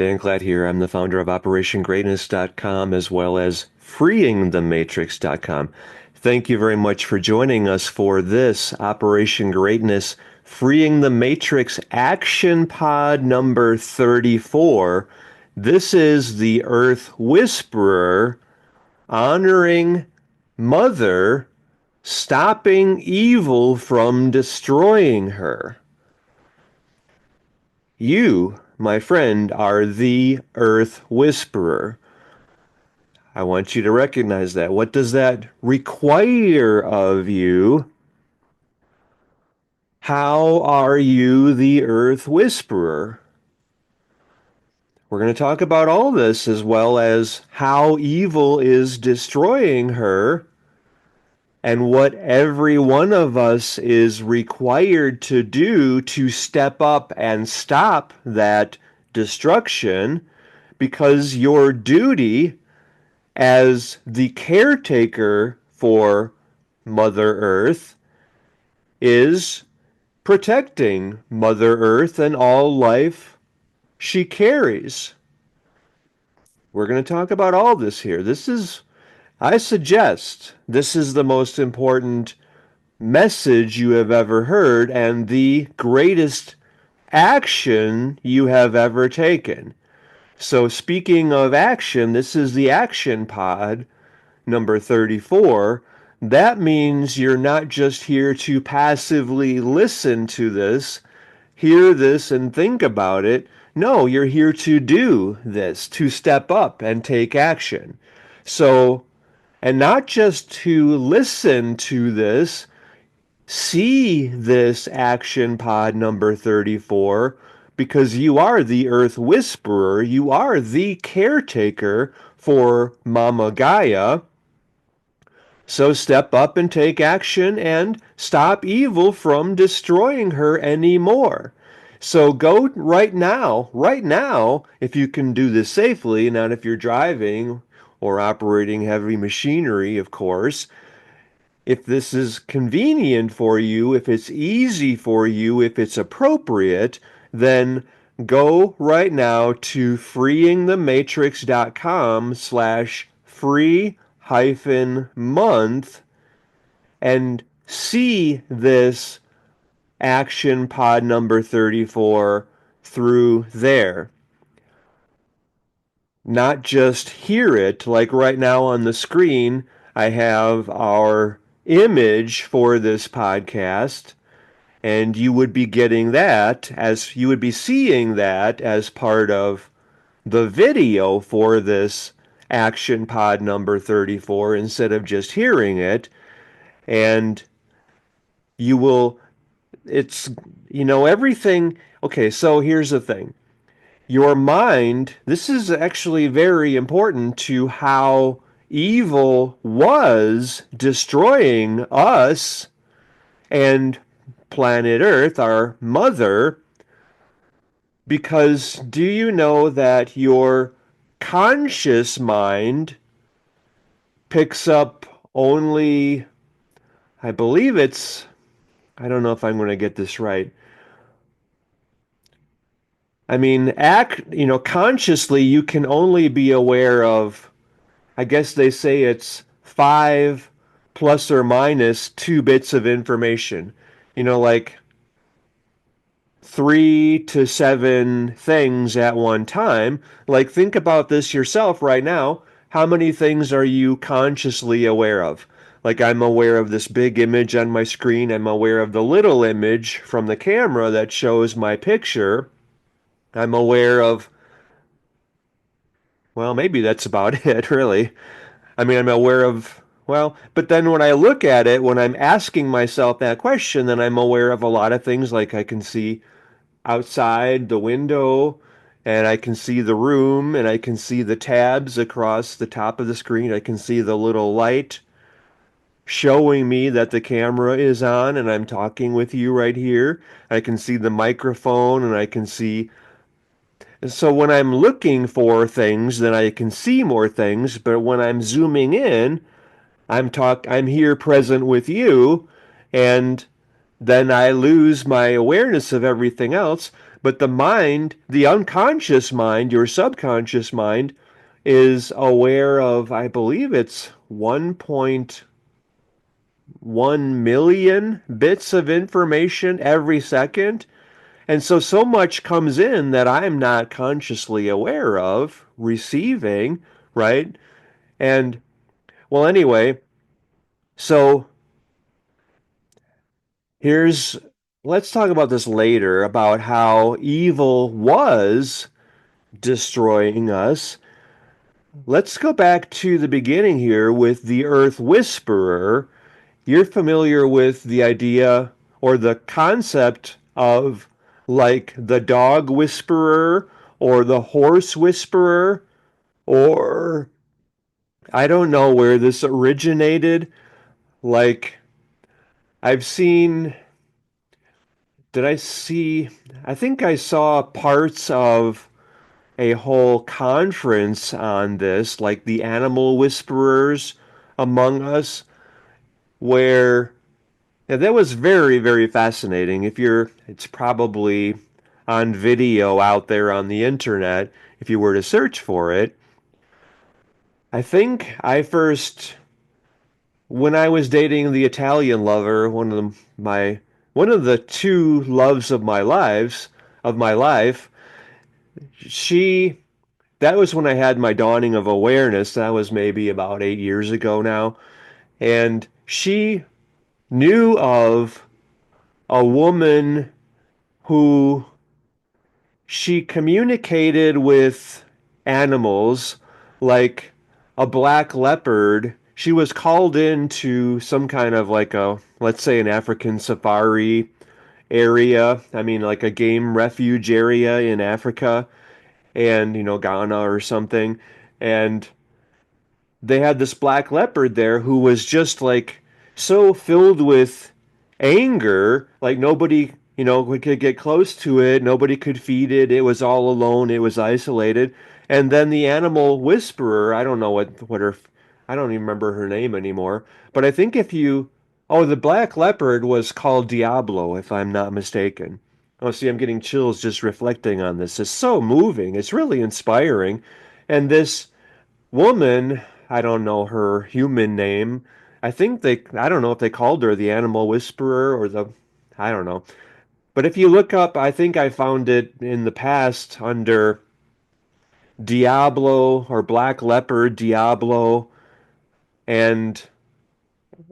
Dan Glad here. I'm the founder of OperationGreatness.com as well as FreeingTheMatrix.com. Thank you very much for joining us for this Operation Greatness Freeing the Matrix Action Pod number 34. This is the Earth Whisperer honoring Mother, stopping evil from destroying her. You, my friend, are the Earth Whisperer. I want you to recognize that. What does that require of you? How are you the Earth Whisperer? We're going to talk about all this as well as how evil is destroying her and what every one of us is required to do to step up and stop that destruction, because your duty as the caretaker for Mother Earth is protecting Mother Earth and all life she carries. We're going to talk about all this here. I suggest, this is the most important message you have ever heard and the greatest action you have ever taken. So, speaking of action, this is the Action Pod number 34. That means you're not just here to passively listen to this, hear this, and think about it. No, you're here to do this, to step up and take action. So, and not just to listen to this, see this Action Pod number 34, because you are the Earth Whisperer. You are the caretaker for Mama Gaia. So step up and take action and stop evil from destroying her anymore. So go right now, if you can do this safely, not if you're driving or operating heavy machinery, of course. If this is convenient for you, if it's easy for you, if it's appropriate, then go right now to freeingthematrix.com/free-month and see this Action Pod number 34 through there. Not just hear it, like right now on the screen, I have our image for this podcast, and you would be getting that as you would be seeing that as part of the video for this Action Pod number 34 instead of just hearing it. And you will, it's, everything. Okay, so here's the thing. Your mind, this is actually very important to how evil was destroying us and planet Earth, our mother, because do you know that your conscious mind picks up only, I believe it's, I don't know if I'm going to get this right. I mean, consciously you can only be aware of, I guess they say it's 5 plus or minus 2 bits of information. Like 3 to 7 things at one time. Like, think about this yourself right now. How many things are you consciously aware of? Like, I'm aware of this big image on my screen. I'm aware of the little image from the camera that shows my picture. I'm aware of, well, maybe that's about it, really. I mean, I'm aware of, well, but then when I look at it, when I'm asking myself that question, then I'm aware of a lot of things. Like, I can see outside the window, and I can see the room, and I can see the tabs across the top of the screen. I can see the little light showing me that the camera is on and I'm talking with you right here. I can see the microphone, and I can see. And so when I'm looking for things, then I can see more things, but when I'm zooming in, I'm here present with you, and then I lose my awareness of everything else. But the mind, the unconscious mind, your subconscious mind, is aware of, I believe it's 1.1 million bits of information every second. And so, so much comes in that I'm not consciously aware of receiving, right? And, well, anyway, so here's, let's talk about this later about how evil was destroying us. Let's go back to the beginning here with the Earth Whisperer. You're familiar with the idea or the concept of like the dog whisperer or the horse whisperer, or I don't know where this originated. Like, I've seen, did I see, I think I saw parts of a whole conference on this, like the animal whisperers among us, where yeah, that was very, very fascinating. If you're, it's probably on video out there on the internet if you were to search for it. I think I first, when I was dating the Italian lover, one of the two loves of my life, she, that was when I had my dawning of awareness. That was maybe about 8 years ago now. And she knew of a woman who she communicated with animals like a black leopard. She was called into some kind of like a, let's say, an African safari area. I mean, like a game refuge area in Africa and, Ghana or something. And they had this black leopard there who was just like so filled with anger, like nobody, could get close to it, nobody could feed it, it was all alone, it was isolated. And then the animal whisperer, I don't know what her, I don't even remember her name anymore, but I think if you, oh, the black leopard was called Diablo, if I'm not mistaken. Oh, see, I'm getting chills just reflecting on this. It's so moving. It's really inspiring. And this woman, I don't know her human name. I don't know if they called her the animal whisperer or I don't know. But if you look up, I think I found it in the past under Diablo or Black Leopard Diablo and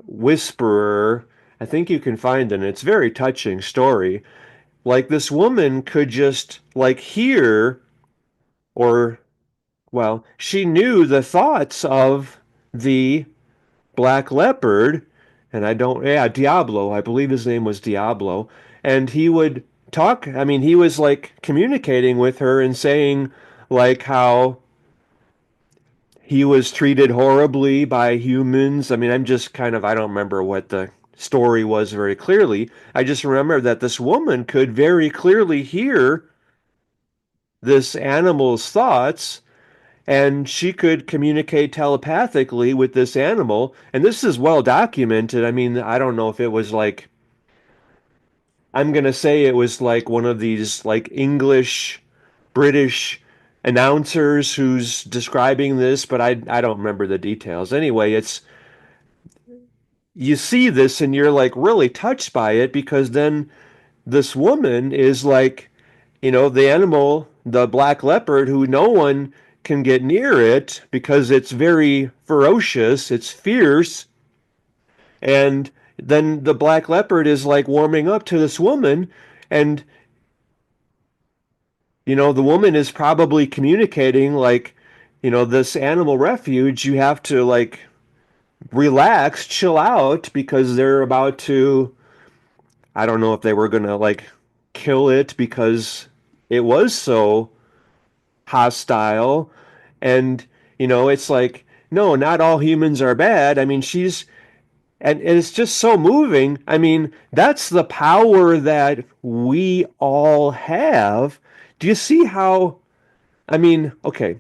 Whisperer. I think you can find it. It's a very touching story. Like this woman could just like hear or well, she knew the thoughts of the Black Leopard, and I don't, yeah, Diablo, I believe his name was Diablo, and he would talk, I mean, he was like communicating with her and saying like how he was treated horribly by humans. I mean, I'm just kind of, I don't remember what the story was very clearly. I just remember that this woman could very clearly hear this animal's thoughts and she could communicate telepathically with this animal. And this is well documented. I mean, I don't know if it was like, I'm going to say it was like one of these like English, British announcers who's describing this, but I don't remember the details. Anyway, it's, you see this and you're like really touched by it because then this woman is like, the animal, the black leopard, who no one can get near it because it's very ferocious, it's fierce. And then the black leopard is like warming up to this woman. And, the woman is probably communicating like, this animal refuge, you have to like relax, chill out because they're about to, I don't know if they were going to like kill it because it was so hostile. And, it's like, no, not all humans are bad. I mean, and it's just so moving. I mean, that's the power that we all have. Do you see how, I mean, okay,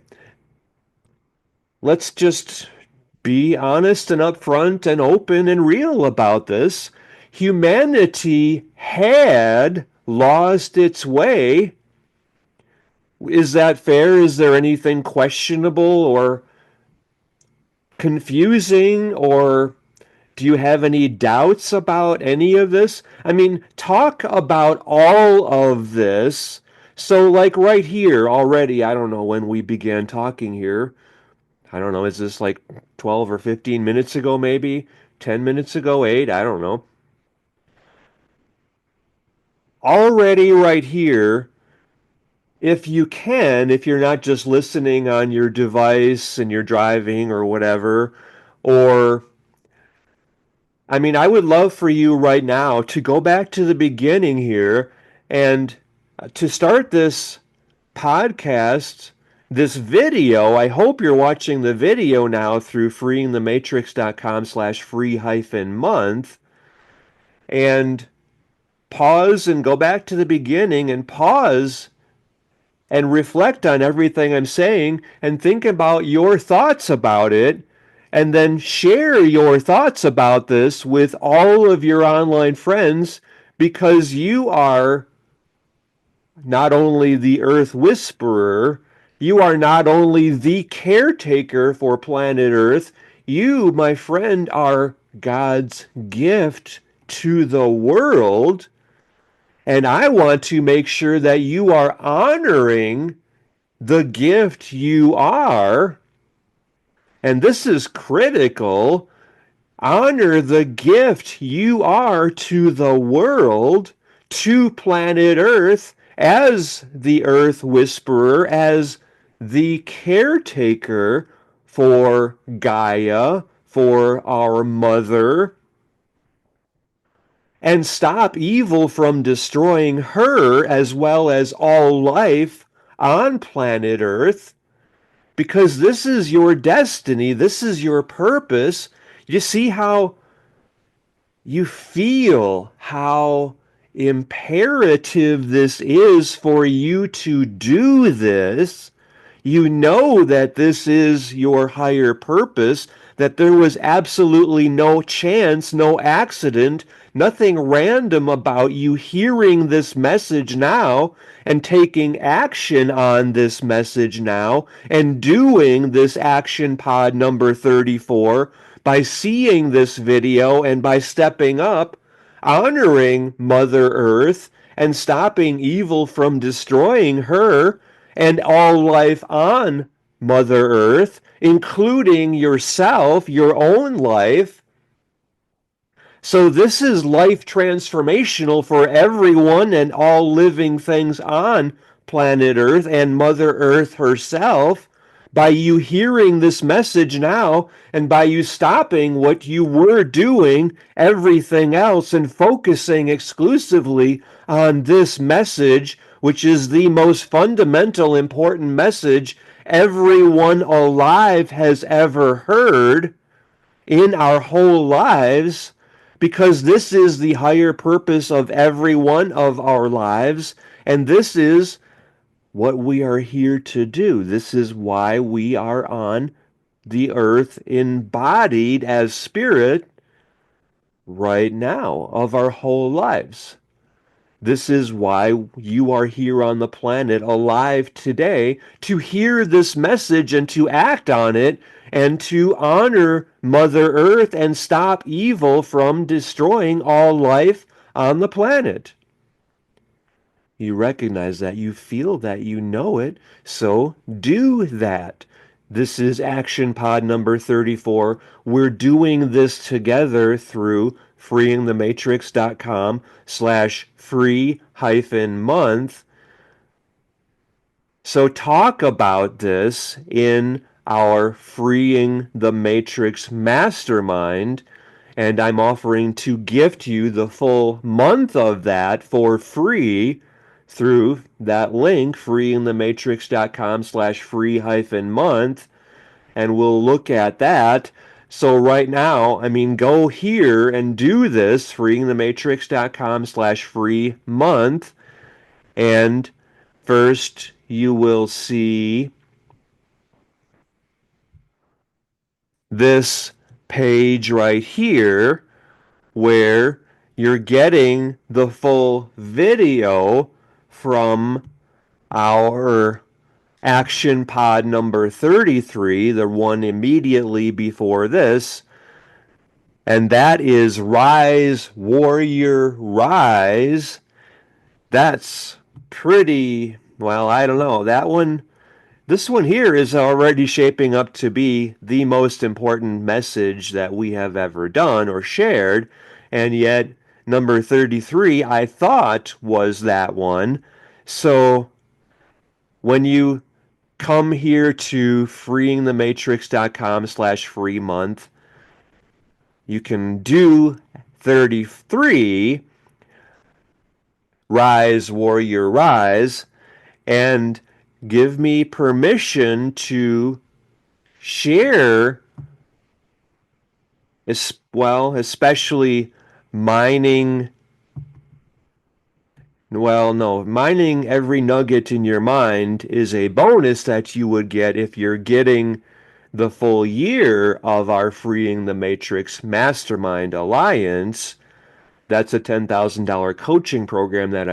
let's just be honest and upfront and open and real about this. Humanity had lost its way Is that fair? Is there anything questionable or confusing, or do you have any doubts about any of this? I mean, talk about all of this. So, like right here already, I don't know when we began talking here. I don't know, is this like 12 or 15 minutes ago, maybe? 10 minutes ago, 8? I don't know. Already right here, if you can, if you're not just listening on your device and you're driving or whatever, or I mean, I would love for you right now to go back to the beginning here and to start this podcast, this video. I hope you're watching the video now through freeingthematrix.com/free hyphen month, and pause and go back to the beginning and pause and reflect on everything I'm saying and think about your thoughts about it, and then share your thoughts about this with all of your online friends, because you are not only the Earth Whisperer, you are not only the caretaker for planet Earth, you, my friend, are God's gift to the world. And I want to make sure that you are honoring the gift you are, and this is critical, honor the gift you are to the world, to planet Earth, as the Earth Whisperer, as the caretaker for Gaia, for our mother, and stop evil from destroying her as well as all life on planet Earth, because this is your destiny, this is your purpose. You see how you feel how imperative this is for you to do this. You know that this is your higher purpose, that there was absolutely no chance, no accident, nothing random about you hearing this message now and taking action on this message now and doing this action pod number 34 by seeing this video and by stepping up, honoring Mother Earth and stopping evil from destroying her and all life on Mother Earth, including yourself, your own life. So this is life transformational for everyone and all living things on planet Earth and Mother Earth herself. By you hearing this message now and by you stopping what you were doing, everything else, and focusing exclusively on this message, which is the most fundamental, important message everyone alive has ever heard in our whole lives, because this is the higher purpose of every one of our lives, and this is what we are here to do. This is why we are on the earth embodied as spirit right now of our whole lives. This is why you are here on the planet alive today, to hear this message and to act on it and to honor Mother Earth and stop evil from destroying all life on the planet. You recognize that, you feel that, you know it, so do that. This is Action Pod number 34. We're doing this together through freeingthematrix.com/free hyphen month. So talk about this in our Freeing the Matrix Mastermind, and I'm offering to gift you the full month of that for free through that link, freeingthematrix.com/free hyphen month, and we'll look at that. So right now, I mean, go here and do this, freeingthematrix.com/free month, and first you will see this page right here where you're getting the full video from our action pod number 33, the one immediately before this, and that is Rise, Warrior, Rise. That's pretty, well, I don't know. This one here is already shaping up to be the most important message that we have ever done or shared, and yet number 33 I thought was that one. So when you come here to freeingthematrix.com/free month, you can do 33, Rise Warrior Rise, and give me permission to share, especially mining. Well, no, mining every nugget in your mind is a bonus that you would get if you're getting the full year of our Freeing the Matrix Mastermind Alliance. That's a $10,000 coaching program that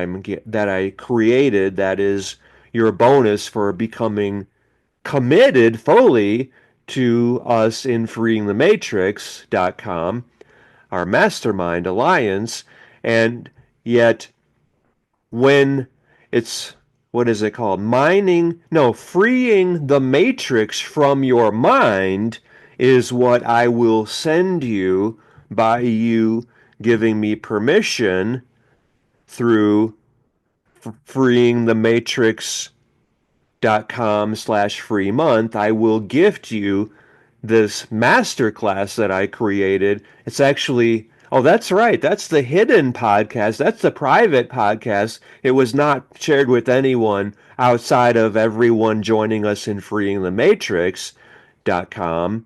I created. That is your bonus for becoming committed fully to us in freeingthematrix.com, our mastermind alliance. And yet when it's, what is it called? Freeing the matrix from your mind is what I will send you by you giving me permission through freeingthematrix.com/free month. I will gift you this masterclass that I created. It's actually, oh, that's right. That's the hidden podcast. That's the private podcast. It was not shared with anyone outside of everyone joining us in freeingthematrix.com.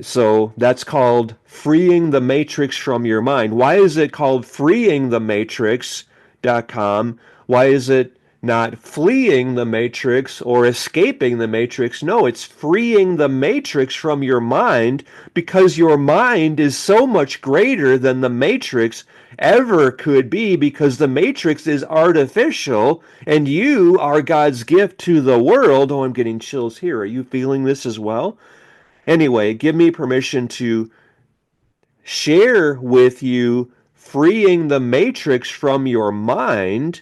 So that's called Freeing the Matrix from Your Mind. Why is it called freeingthematrix.com? Why is it not fleeing the matrix or escaping the matrix? No, it's freeing the matrix from your mind, because your mind is so much greater than the matrix ever could be, because the matrix is artificial and you are God's gift to the world. Oh, I'm getting chills here. Are you feeling this as well? Anyway, give me permission to share with you freeing the matrix from your mind.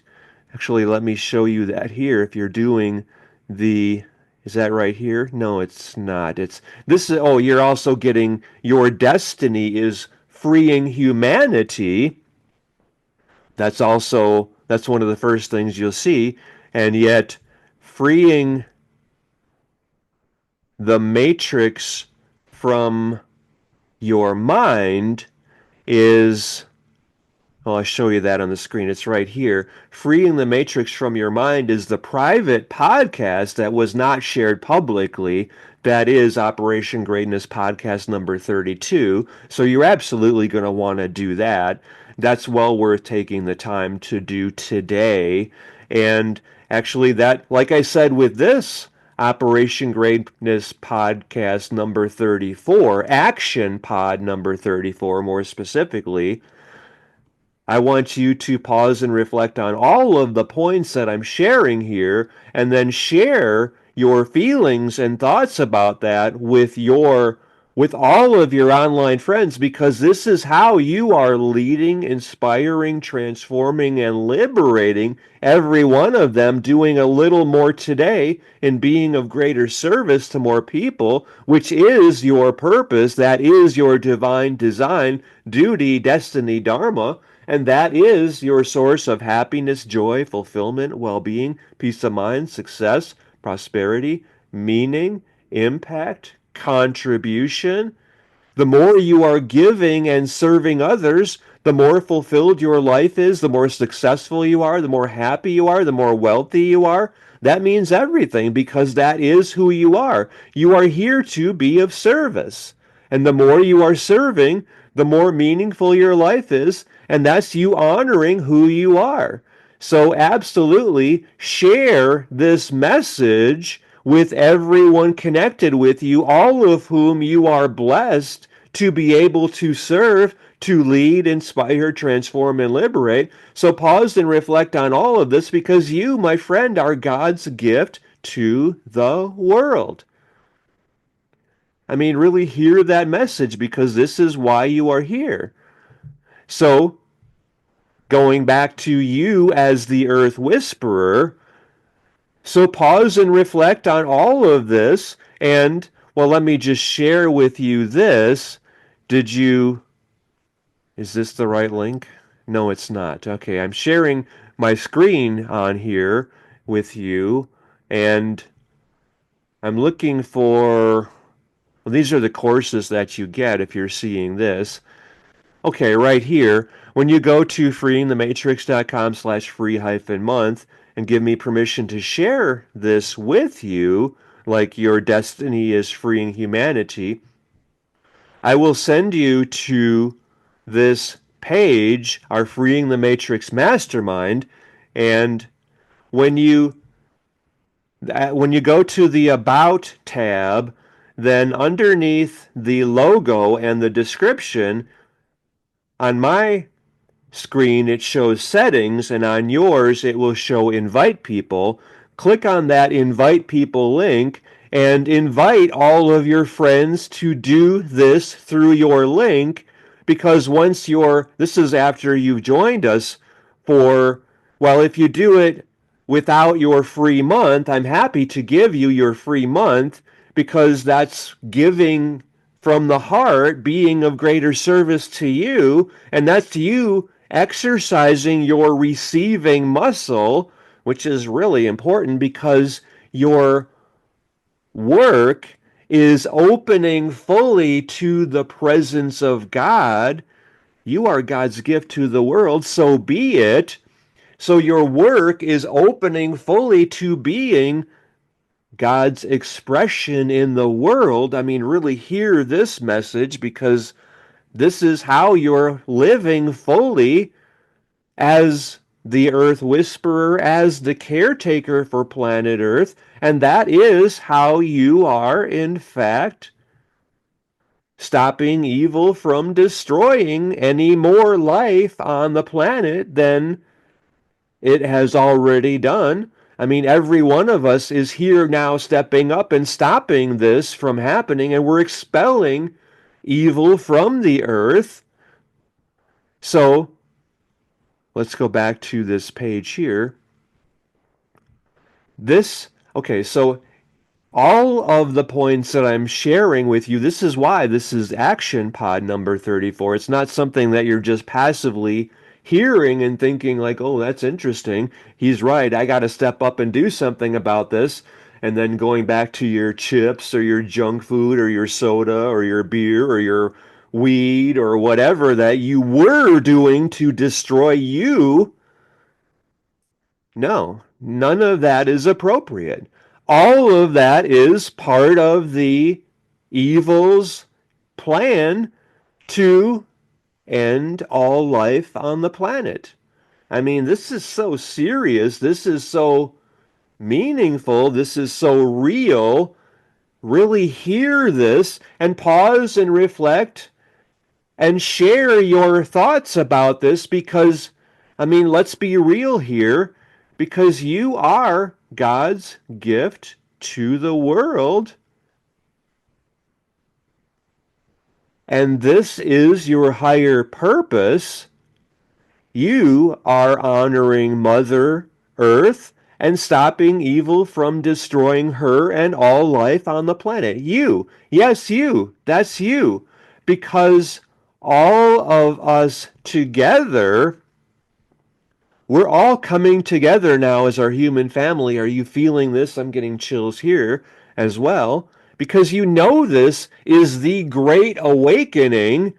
Actually, let me show you that here. If you're doing the, is that right here? No, it's not. It's this is, oh, you're also getting your destiny is freeing humanity. That's one of the first things you'll see. And yet freeing the matrix from your mind is, well, I'll show you that on the screen. It's right here. Freeing the Matrix from Your Mind is the private podcast that was not shared publicly. That is Operation Greatness podcast number 32. So you're absolutely going to want to do that. That's well worth taking the time to do today. And actually, that, like I said with this Operation Greatness podcast number 34, Action Pod number 34 more specifically, I want you to pause and reflect on all of the points that I'm sharing here, and then share your feelings and thoughts about that with all of your online friends, because this is how you are leading, inspiring, transforming, and liberating every one of them, doing a little more today and being of greater service to more people, which is your purpose. That is your divine design, duty, destiny, dharma. And that is your source of happiness, joy, fulfillment, well-being, peace of mind, success, prosperity, meaning, impact, contribution. The more you are giving and serving others, the more fulfilled your life is, the more successful you are, the more happy you are, the more wealthy you are. That means everything, because that is who you are. You are here to be of service. And the more you are serving, the more meaningful your life is, and that's you honoring who you are. So absolutely share this message with everyone connected with you, all of whom you are blessed to be able to serve, to lead, inspire, transform, and liberate. So pause and reflect on all of this because you, my friend, are God's gift to the world. I mean, really hear that message because this is why you are here. So, going back to you as the earth whisperer, so pause and reflect on all of this. And, well, let me just share with you this. Did you, is this the right link? No, it's not. Okay, I'm sharing my screen on here with you, and I'm looking for, well, these are the courses that you get if you're seeing this. Okay, right here, when you go to freeingthematrix.com/free-month and give me permission to share this with you, like your destiny is freeing humanity, I will send you to this page, our Freeing the Matrix Mastermind, and when you when you go to the About tab, then underneath the logo and the description, on my screen it shows settings, and on yours it will show invite people. Click on that invite people link and invite all of your friends to do this through your link, because once you're, this is after you've joined us for, well, if you do it without your free month, I'm happy to give you your free month because that's giving from the heart, being of greater service to you, and that's you exercising your receiving muscle, which is really important because your work is opening fully to the presence of God. You are God's gift to the world, so be it. So your work is opening fully to being God's expression in the world. I mean, really hear this message because this is how you're living fully as the Earth Whisperer, as the caretaker for planet Earth. And that is how you are, in fact, stopping evil from destroying any more life on the planet than it has already done. I mean, every one of us is here now stepping up and stopping this from happening, and we're expelling evil from the earth. So let's go back to this page here. Okay, so all of the points that I'm sharing with you, this is why this is Action Pod number 34. It's not something that you're just passively hearing and thinking like, oh, that's interesting. He's right. I got to step up and do something about this. And then going back to your chips or your junk food or your soda or your beer or your weed or whatever that you were doing to destroy you. No, none of that is appropriate. All of that is part of the evil's plan to end all life on the planet. I mean, this is so serious. This is so meaningful. This is so real. Really hear this and pause and reflect and share your thoughts about this because, I mean, let's be real here, because you are God's gift to the world. And this is your higher purpose. You are honoring Mother Earth and stopping evil from destroying her and all life on the planet. You, yes, you, that's you. Because all of us together, we're all coming together now as our human family. Are you feeling this? I'm getting chills here as well. Because you know this is the great awakening,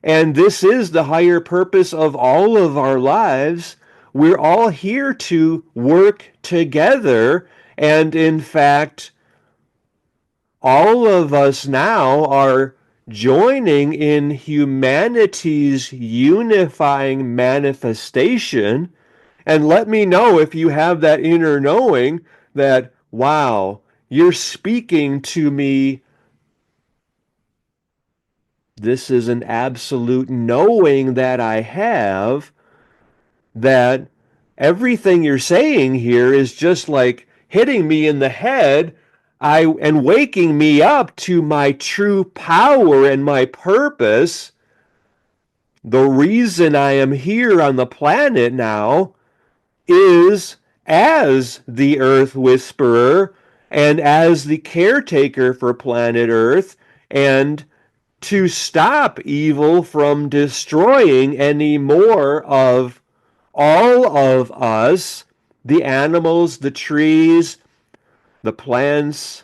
and this is the higher purpose of all of our lives. We're all here to work together, and in fact, all of us now are joining in humanity's unifying manifestation. And let me know if you have that inner knowing that, wow, you're speaking to me This is an absolute knowing that I have, that everything you're saying here is just like hitting me in the head and waking me up to my true power and my purpose. The reason I am here on the planet now is as the Earth Whisperer and as the caretaker for planet Earth, and to stop evil from destroying any more of all of us, the animals, the trees, the plants,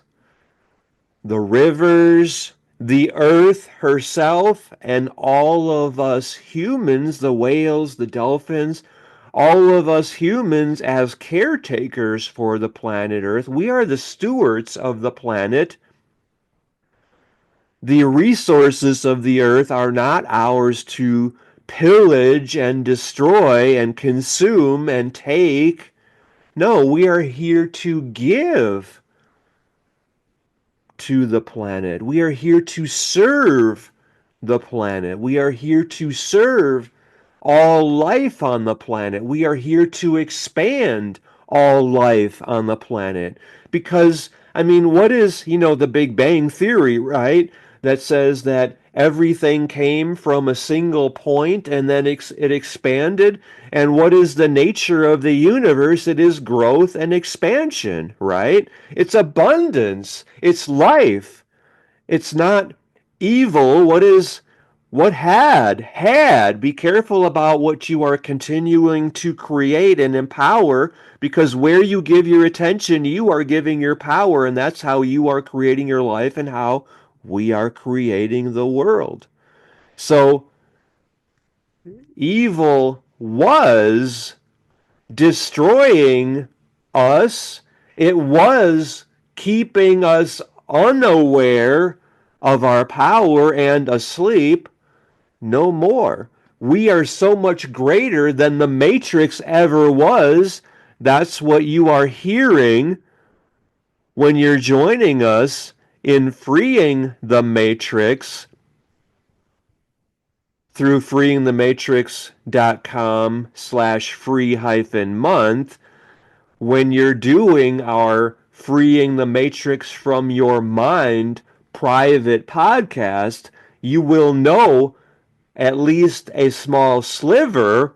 the rivers, the earth herself, and all of us humans, the whales, the dolphins, all of us humans as caretakers for the planet Earth. We are the stewards of the planet. The resources of the earth are not ours to pillage and destroy and consume and take. No, we are here to give to the planet. We are here to serve the planet. We are here to serve all life on the planet. We are here to expand all life on the planet. Because, I mean, what is, the Big Bang Theory, right? That says that everything came from a single point and then it expanded. And what is the nature of the universe? It is growth and expansion, right? It's abundance. It's life. It's not evil. What had? Be careful about what you are continuing to create and empower, because where you give your attention, you are giving your power, and that's how you are creating your life and how we are creating the world. So evil was destroying us. It was keeping us unaware of our power and asleep. No more. We are so much greater than the Matrix ever was. That's what you are hearing when you're joining us in freeing the Matrix through freeingthematrix.com/free-month. When you're doing our Freeing the Matrix from Your Mind private podcast, you will know at least a small sliver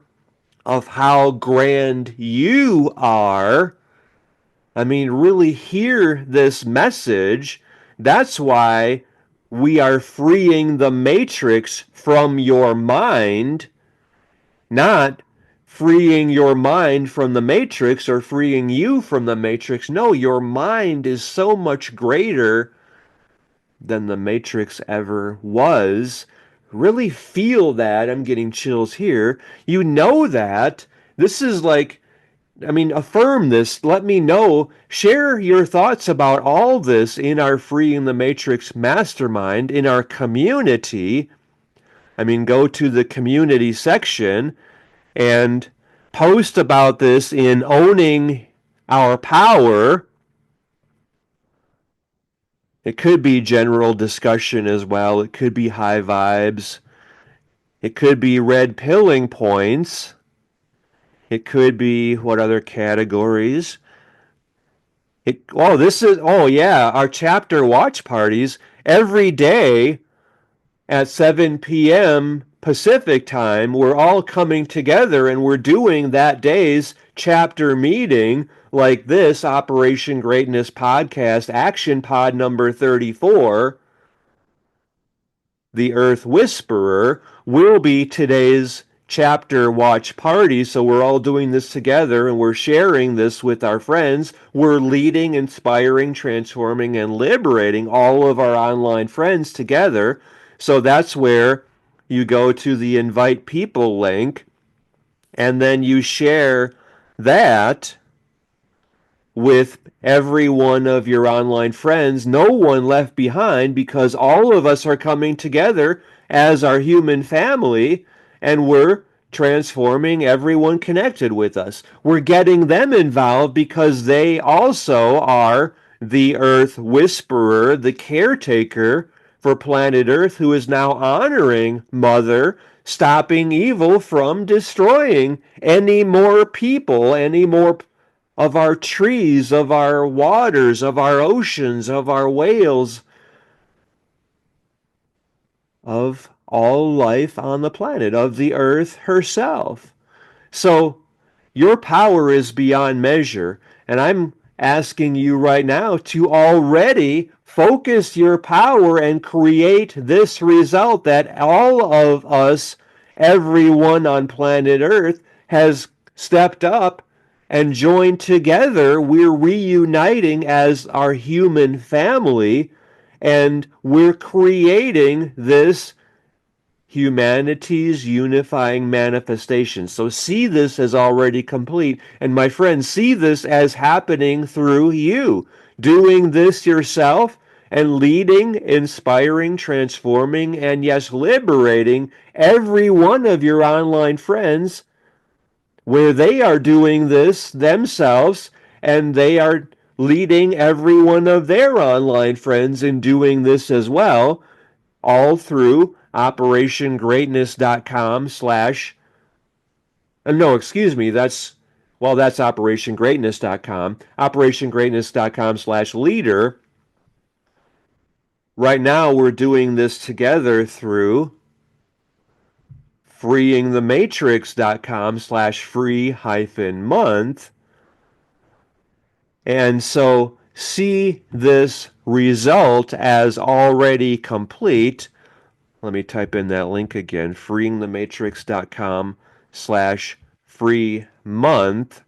of how grand you are. I mean, really hear this message. That's why we are freeing the matrix from your mind, not freeing your mind from the matrix or freeing you from the matrix. No, your mind is so much greater than the matrix ever was. Really feel that. I'm getting chills here. You know that. This is like, I mean, affirm this. Let me know. Share your thoughts about all this in our Freeing the Matrix Mastermind, in our community. I mean, go to the community section and post about this in Owning Our Power. It could be general discussion as well. It could be high vibes. It could be red pilling points. It could be what other categories? Our chapter watch parties every day at 7 p.m. Pacific time. We're all coming together and we're doing that day's chapter meeting like this Operation Greatness Podcast, Action Pod number 34. The Earth Whisperer will be today's chapter watch party. So we're all doing this together and we're sharing this with our friends. We're leading, inspiring, transforming, and liberating all of our online friends together. So that's where you go to the invite people link and then you share that with every one of your online friends. No one left behind, because all of us are coming together as our human family and we're transforming everyone connected with us. We're getting them involved because they also are the Earth Whisperer, the caretaker for planet Earth, who is now honoring Mother, stopping evil from destroying any more people, any more of our trees, of our waters, of our oceans, of our whales, of all life on the planet, of the Earth herself. So your power is beyond measure, and I'm asking you right now to already focus your power and create this result that all of us, everyone on planet Earth, has stepped up and joined together. We're reuniting as our human family, and we're creating this humanity's unifying manifestation. So see this as already complete. And my friends, see this as happening through you. Doing this yourself and leading, inspiring, transforming, and yes, liberating every one of your online friends where they are doing this themselves and they are leading every one of their online friends in doing this as well, all through operationgreatness.com slash no, excuse me, that's operationgreatness.com. Operationgreatness.com slash leader. Right now we're doing this together through freeingthematrix.com slash free hyphen month. And so see this result as already complete. Let me type in that link again, freeingthematrix.com slash free month.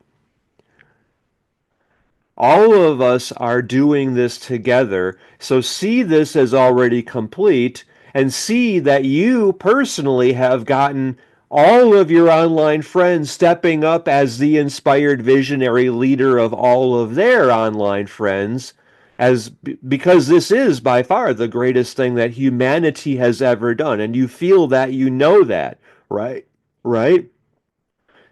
All of us are doing this together. So see this as already complete and see that you personally have gotten all of your online friends stepping up as the inspired visionary leader of all of their online friends, as because this is by far the greatest thing that humanity has ever done, and you feel that, you know that, right.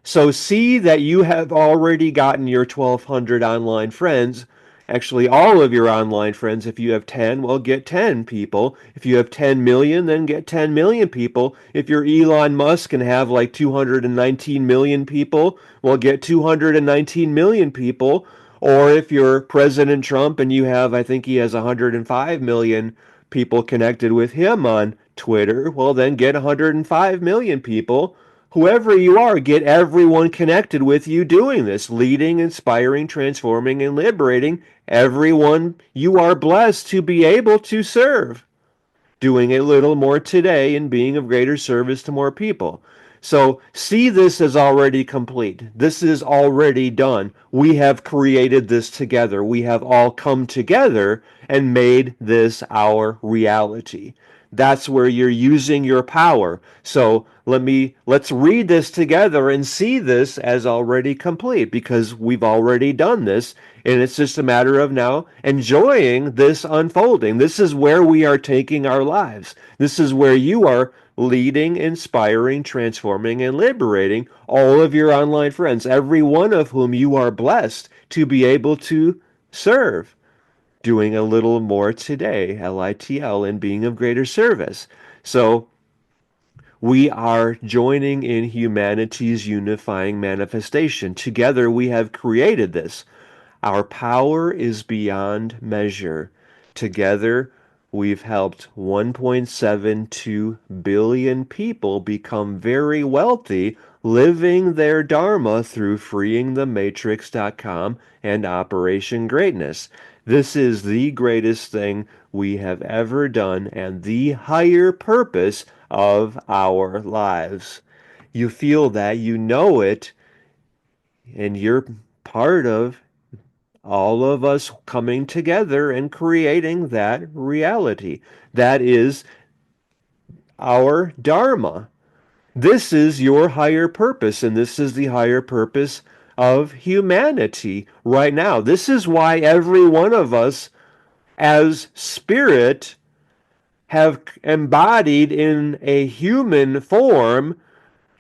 So see that you have already gotten your 1,200 online friends. Actually, all of your online friends. If you have 10, well, get 10 people. If you have 10 million, then get 10 million people. If you're Elon Musk and have like 219 million people, well, get 219 million people. Or if you're President Trump and you have, I think he has 105 million people connected with him on Twitter, well, then get 105 million people. Whoever you are, get everyone connected with you doing this, leading, inspiring, transforming, and liberating everyone you are blessed to be able to serve, doing a little more today and being of greater service to more people. So see this as already complete. This is already done. We have created this together. We have all come together and made this our reality. That's where you're using your power. So let's read this together and see this as already complete, because we've already done this, and it's just a matter of now enjoying this unfolding. This is where we are taking our lives. This is where you are leading, inspiring, transforming, and liberating all of your online friends, every one of whom you are blessed to be able to serve, doing a little more today, LITL, and being of greater service. So we are joining in humanity's unifying manifestation. Together we have created this. Our power is beyond measure. Together, we've helped 1.72 billion people become very wealthy, living their Dharma through freeingthematrix.com and Operation Greatness. This is the greatest thing we have ever done and the higher purpose of our lives. You feel that, you know it, and you're part of all of us coming together and creating that reality. That is our Dharma. This is your higher purpose, and this is the higher purpose of humanity right now. This is why every one of us, as spirit, have embodied in a human form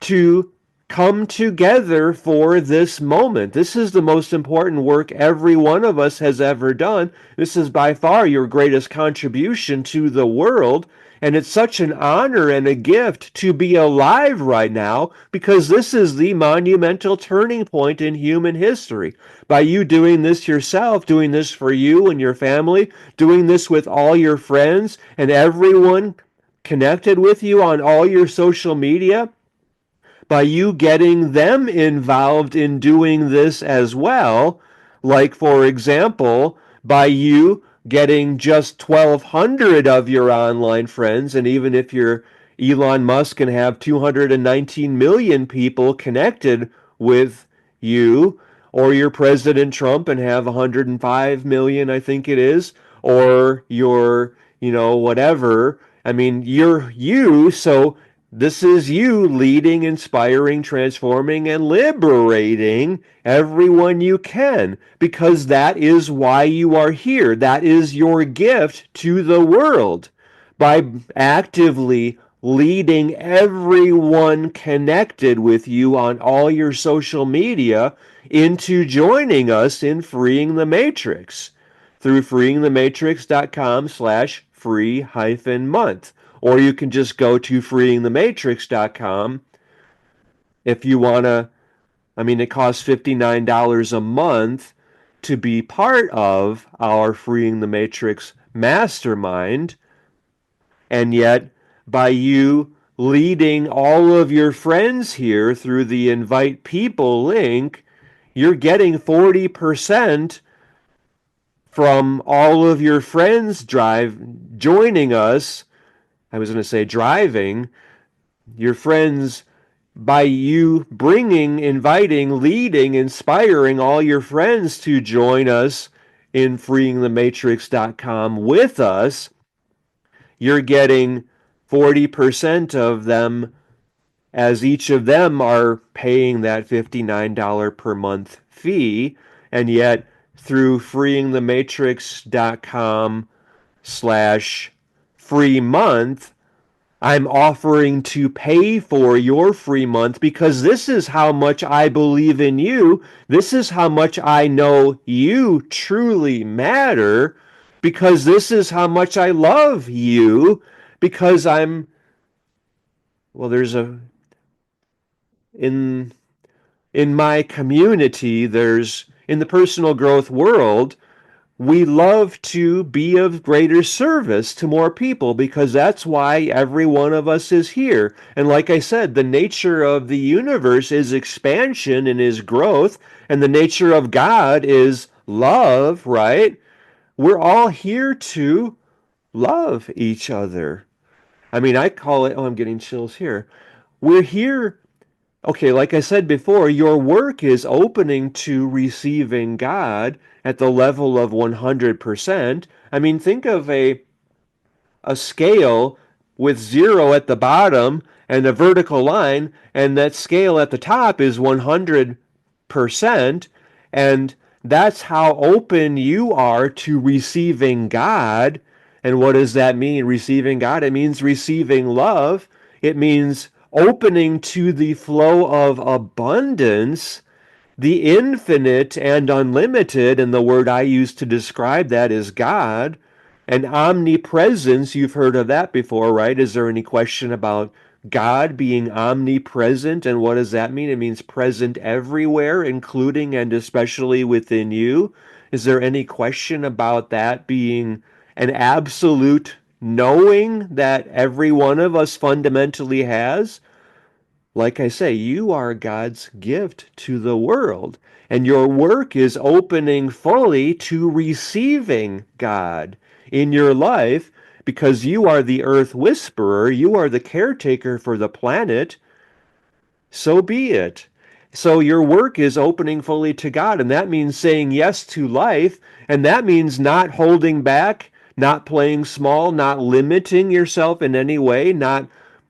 to come together for this moment. This is the most important work every one of us has ever done. This is by far your greatest contribution to the world. And it's such an honor and a gift to be alive right now because this is the monumental turning point in human history. By you doing this yourself, doing this for you and your family, doing this with all your friends and everyone connected with you on all your social media, by you getting them involved in doing this as well. Like, for example, by you getting just 1,200 of your online friends, and even if you're Elon Musk and have 219 million people connected with you, or you're President Trump and have 105 million, I think it is, or you're, whatever. I mean, you're you, so this is you leading, inspiring, transforming, and liberating everyone you can because that is why you are here. That is your gift to the world by actively leading everyone connected with you on all your social media into joining us in Freeing the Matrix through freeingthematrix.com/free-month. Or you can just go to freeingthematrix.com if you want to. I mean, it costs $59 a month to be part of our Freeing the Matrix mastermind. And yet, by you leading all of your friends here through the invite people link, you're getting 40% from all of your friends joining us. I was going to say driving your friends by you bringing, inviting, leading, inspiring all your friends to join us in freeingthematrix.com with us. You're getting 40% of them as each of them are paying that $59 per month fee. And yet through freeingthematrix.com/free month, I'm offering to pay for your free month because this is how much I believe in you. This is how much I know you truly matter because this is how much I love you because there's in my community, there's in the personal growth world, we love to be of greater service to more people because that's why every one of us is here. And like I said, the nature of the universe is expansion and is growth, and the nature of God is love, right? We're all here to love each other. I mean, I call it, oh, I'm getting chills here. We're here. Okay, like I said before, your work is opening to receiving God at the level of 100%. I mean, think of a scale with 0 at the bottom and a vertical line, and that scale at the top is 100%. And that's how open you are to receiving God. And what does that mean, receiving God? It means receiving love. It means opening to the flow of abundance, the infinite and unlimited, and the word I use to describe that is God. And omnipresence, you've heard of that before, right? Is there any question about God being omnipresent? And what does that mean? It means present everywhere, including and especially within you. Is there any question about that being an absolute knowing that every one of us fundamentally has? Like I say, you are God's gift to the world, and your work is opening fully to receiving God in your life because you are the earth whisperer, you are the caretaker for the planet. So be it. So your work is opening fully to God, and that means saying yes to life, and that means not holding back, not playing small, not limiting yourself in any way, not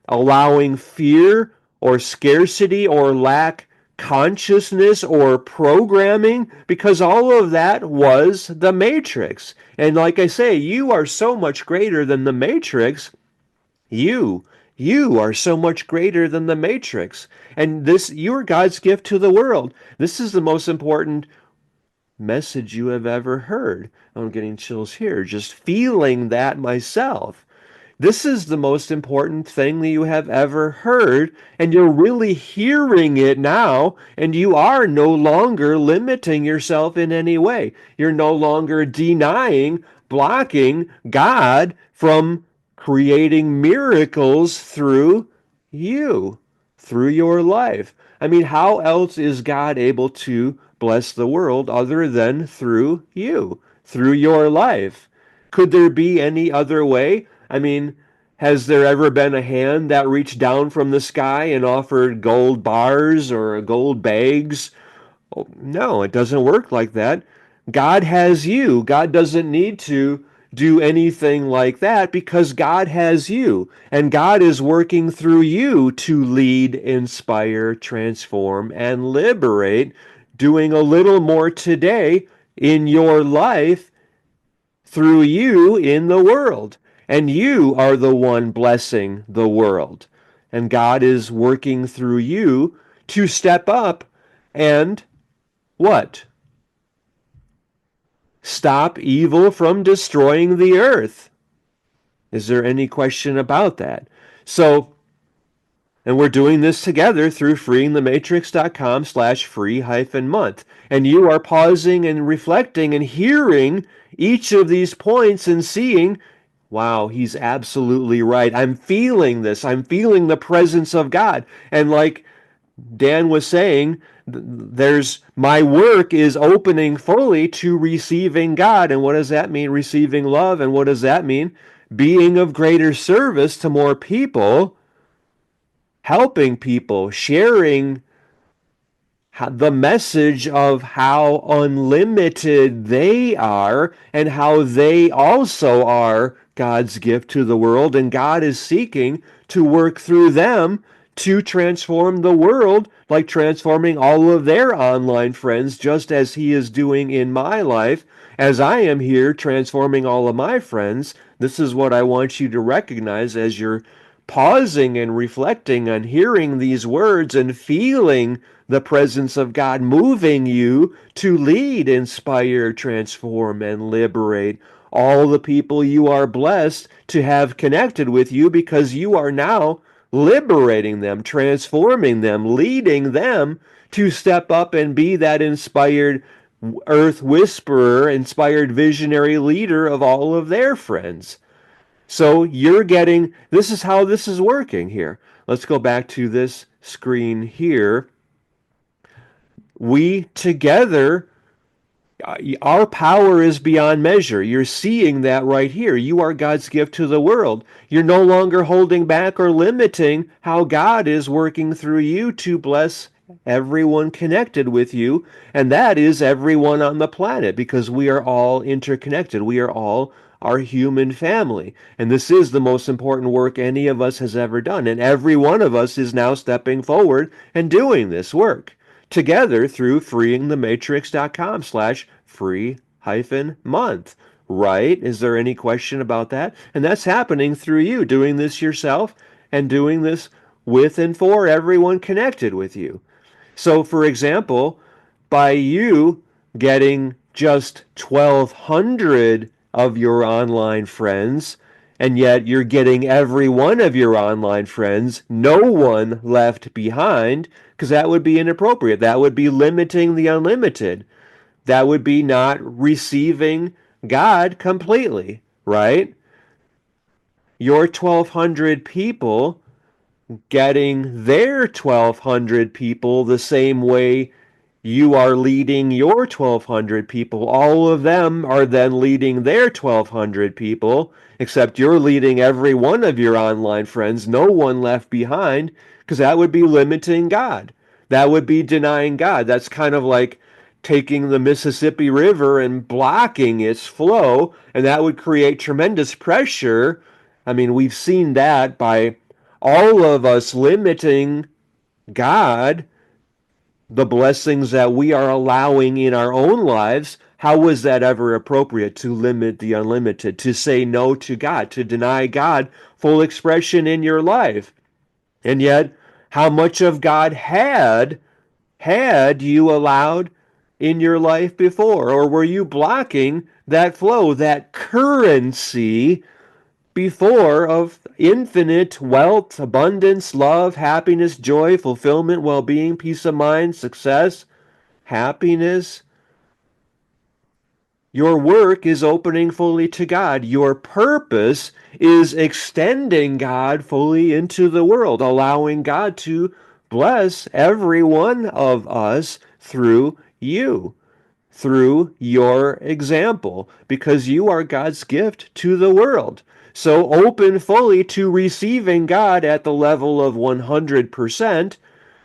allowing fear or scarcity or lack consciousness or programming, because all of that was the Matrix. And like I say, you are so much greater than the Matrix. You You are so much greater than the matrix. And this, you're God's gift to the world. This is the most important message you have ever heard. I'm getting chills here, just feeling that myself. This is the most important thing that you have ever heard, and you're really hearing it now, and you are no longer limiting yourself in any way. You're no longer denying, blocking God from creating miracles through you, through your life. I mean, how else is God able to bless the world other than through you, through your life? Could there be any other way? I mean, has there ever been a hand that reached down from the sky and offered gold bars or gold bags? Oh, no, it doesn't work like that. God has you. God doesn't need to do anything like that because God has you. And God is working through you to lead, inspire, transform, and liberate, doing a little more today in your life through you in the world. And you are the one blessing the world. And God is working through you to step up and what? Stop evil from destroying the earth. Is there any question about that? So, and we're doing this together through freeingthematrix.com/free-month. And you are pausing and reflecting and hearing each of these points and seeing, wow, he's absolutely right. I'm feeling this. I'm feeling the presence of God. And like Dan was saying, there's my work is opening fully to receiving God. And what does that mean? Receiving love. And what does that mean? Being of greater service to more people, helping people, sharing the message of how unlimited they are and how they also are God's gift to the world. And God is seeking to work through them to transform the world, like transforming all of their online friends, just as He is doing in my life, as I am here transforming all of my friends. This is what I want you to recognize as you're pausing and reflecting on hearing these words and feeling the presence of God moving you to lead, inspire, transform, and liberate all the people you are blessed to have connected with you, because you are now liberating them, transforming them, leading them to step up and be that inspired earth whisperer, inspired visionary leader of all of their friends. So you're getting, this is how this is working here. Let's go back to this screen here. We together, our power is beyond measure. You're seeing that right here. You are God's gift to the world. You're no longer holding back or limiting how God is working through you to bless everyone connected with you, and that is everyone on the planet, because we are all interconnected. We are all our human family. And this is the most important work any of us has ever done. And every one of us is now stepping forward and doing this work together through freeingthematrix.com/free-month. Right? Is there any question about that? And that's happening through you doing this yourself and doing this with and for everyone connected with you. So, for example, by you getting just 1,200 of your online friends, and yet you're getting every one of your online friends, no one left behind, because that would be inappropriate. That would be limiting the unlimited. That would be not receiving God completely, right? Your 1,200 people getting their 1,200 people the same way you are leading your 1,200 people. All of them are then leading their 1,200 people, except you're leading every one of your online friends, no one left behind, because that would be limiting God. That would be denying God. That's kind of like taking the Mississippi River and blocking its flow, and that would create tremendous pressure. I mean, we've seen that by all of us limiting God, the blessings that we are allowing in our own lives. How was that ever appropriate to limit the unlimited, to say no to God, to deny God full expression in your life? And yet, how much of God had you allowed in your life before? Or were you blocking that flow, that currency before of infinite wealth, abundance, love, happiness, joy, fulfillment, well being, peace of mind, success, happiness? Your work is opening fully to God. Your purpose is extending God fully into the world, allowing God to bless every one of us through you, through your example, because you are God's gift to the world. So open fully to receiving God at the level of 100%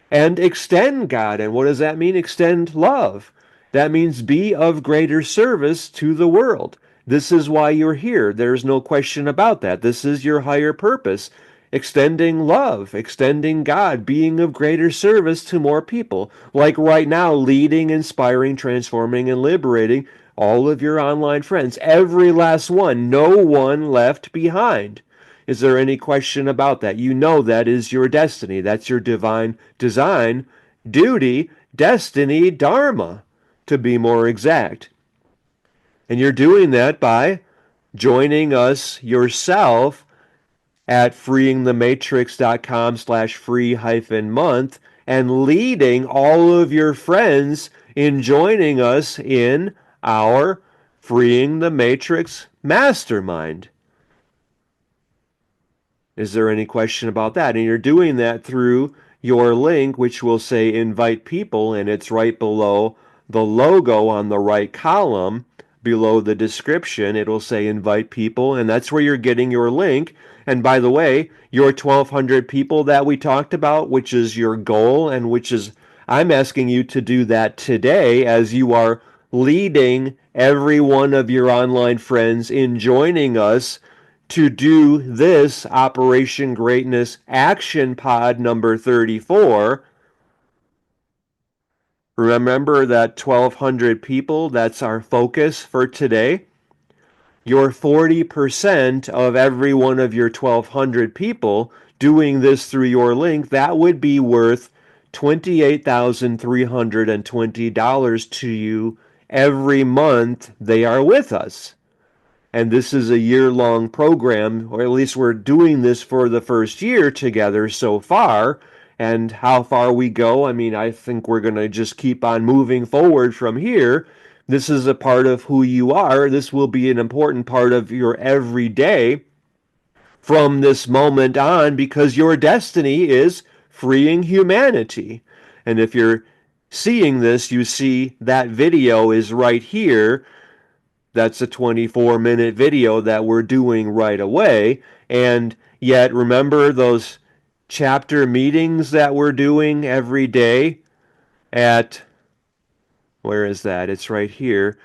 and extend God. And what does that mean? Extend love. That means be of greater service to the world. This is why you're here. There's no question about that. This is your higher purpose. Extending love, extending God, being of greater service to more people. Like right now, leading, inspiring, transforming, and liberating all of your online friends. Every last one. No one left behind. Is there any question about that? You know that is your destiny. That's your divine design, duty, destiny, dharma, to be more exact. And you're doing that by joining us yourself at freeingthematrix.com/free-month and leading all of your friends in joining us in our Freeing the Matrix Mastermind. Is there any question about that? And you're doing that through your link, which will say invite people, and it's right below the logo on the right column. Below the description, it'll say invite people, and that's where you're getting your link. And by the way, your 1,200 people that we talked about, which is your goal, and which is, I'm asking you to do that today as you are leading every one of your online friends in joining us to do this Operation Greatness Action Pod number 34. Remember that 1,200 people, that's our focus for today. Your 40% of every one of your 1,200 people doing this through your link, that would be worth $28,320 to you every month they are with us. And this is a year-long program, or at least we're doing this for the first year together so far. And how far we go, I mean, I think we're going to just keep on moving forward from here. This is a part of who you are. This will be an important part of your everyday from this moment on, because your destiny is freeing humanity. And if you're seeing this, you see that video is right here. That's a 24-minute video that we're doing right away. And yet, remember those chapter meetings that we're doing every day at, where is that? It's right here.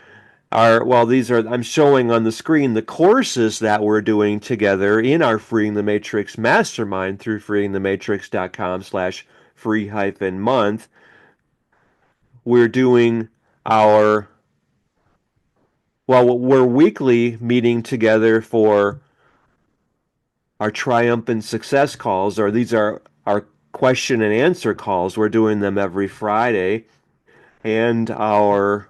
These are, I'm showing on the screen the courses that we're doing together in our Freeing the Matrix Mastermind through freeingthematrix.com/free-month. We're doing our, we're weekly meeting together for our triumphant success calls, or these are our question and answer calls. We're doing them every Friday. And our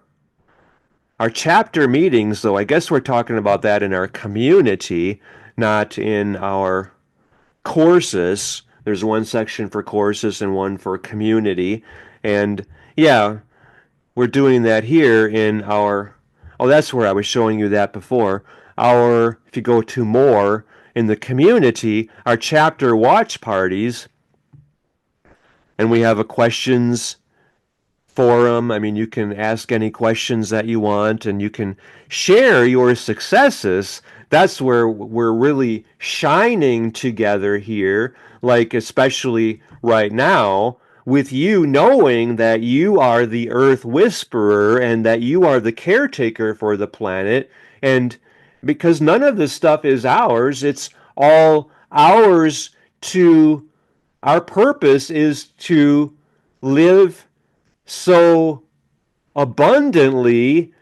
chapter meetings, though, I guess we're talking about that in our community, not in our courses. There's one section for courses and one for community. And yeah, we're doing that here in our, oh, that's where I was showing you that before. If you go to more, in the community, our chapter watch parties, and we have a questions forum. I mean, you can ask any questions that you want, and you can share your successes. That's where we're really shining together here, like especially right now, with you knowing that you are the Earth Whisperer and that you are the caretaker for the planet. And because none of this stuff is ours, it's all ours to, our purpose is to live so abundantly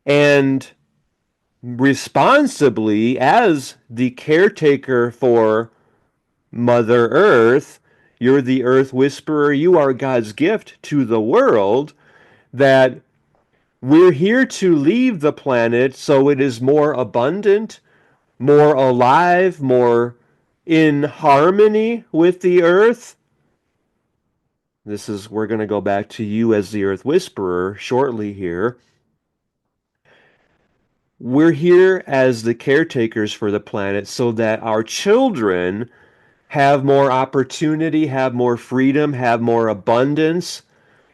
And responsibly, as the caretaker for Mother Earth, you're the Earth Whisperer. You are God's gift to the world, that we're here to leave the planet so it is more abundant, more alive, more in harmony with the earth. We're going to go back to you as the Earth Whisperer shortly here. We're here as the caretakers for the planet so that our children have more opportunity, have more freedom, have more abundance,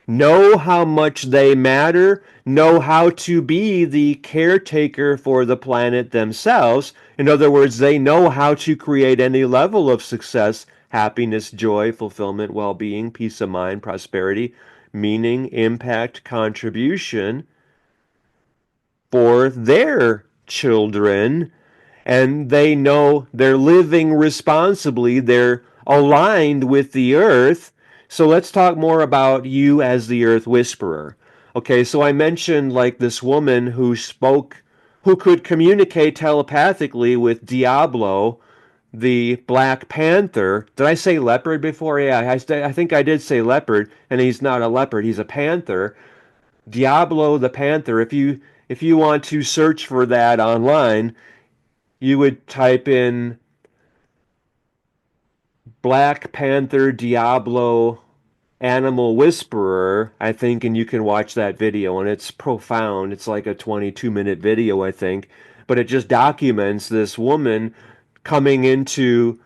know how much they matter, know how to be the caretaker for the planet themselves. In other words, they know how to create any level of success, happiness, joy, fulfillment, well being, peace of mind, prosperity, meaning, impact, contribution for their children, and they know they're living responsibly, they're aligned with the earth. So let's talk more about you as the Earth Whisperer. Okay, so I mentioned like this woman who could communicate telepathically with Diablo, the Black Panther. Did I say leopard before? Yeah, I think I did say leopard, and he's not a leopard, he's a panther. Diablo the Panther. If you want to search for that online, you would type in Black Panther Diablo Animal Whisperer, I think, and you can watch that video, and it's profound. It's like a 22-minute video, I think, but it just documents this woman coming into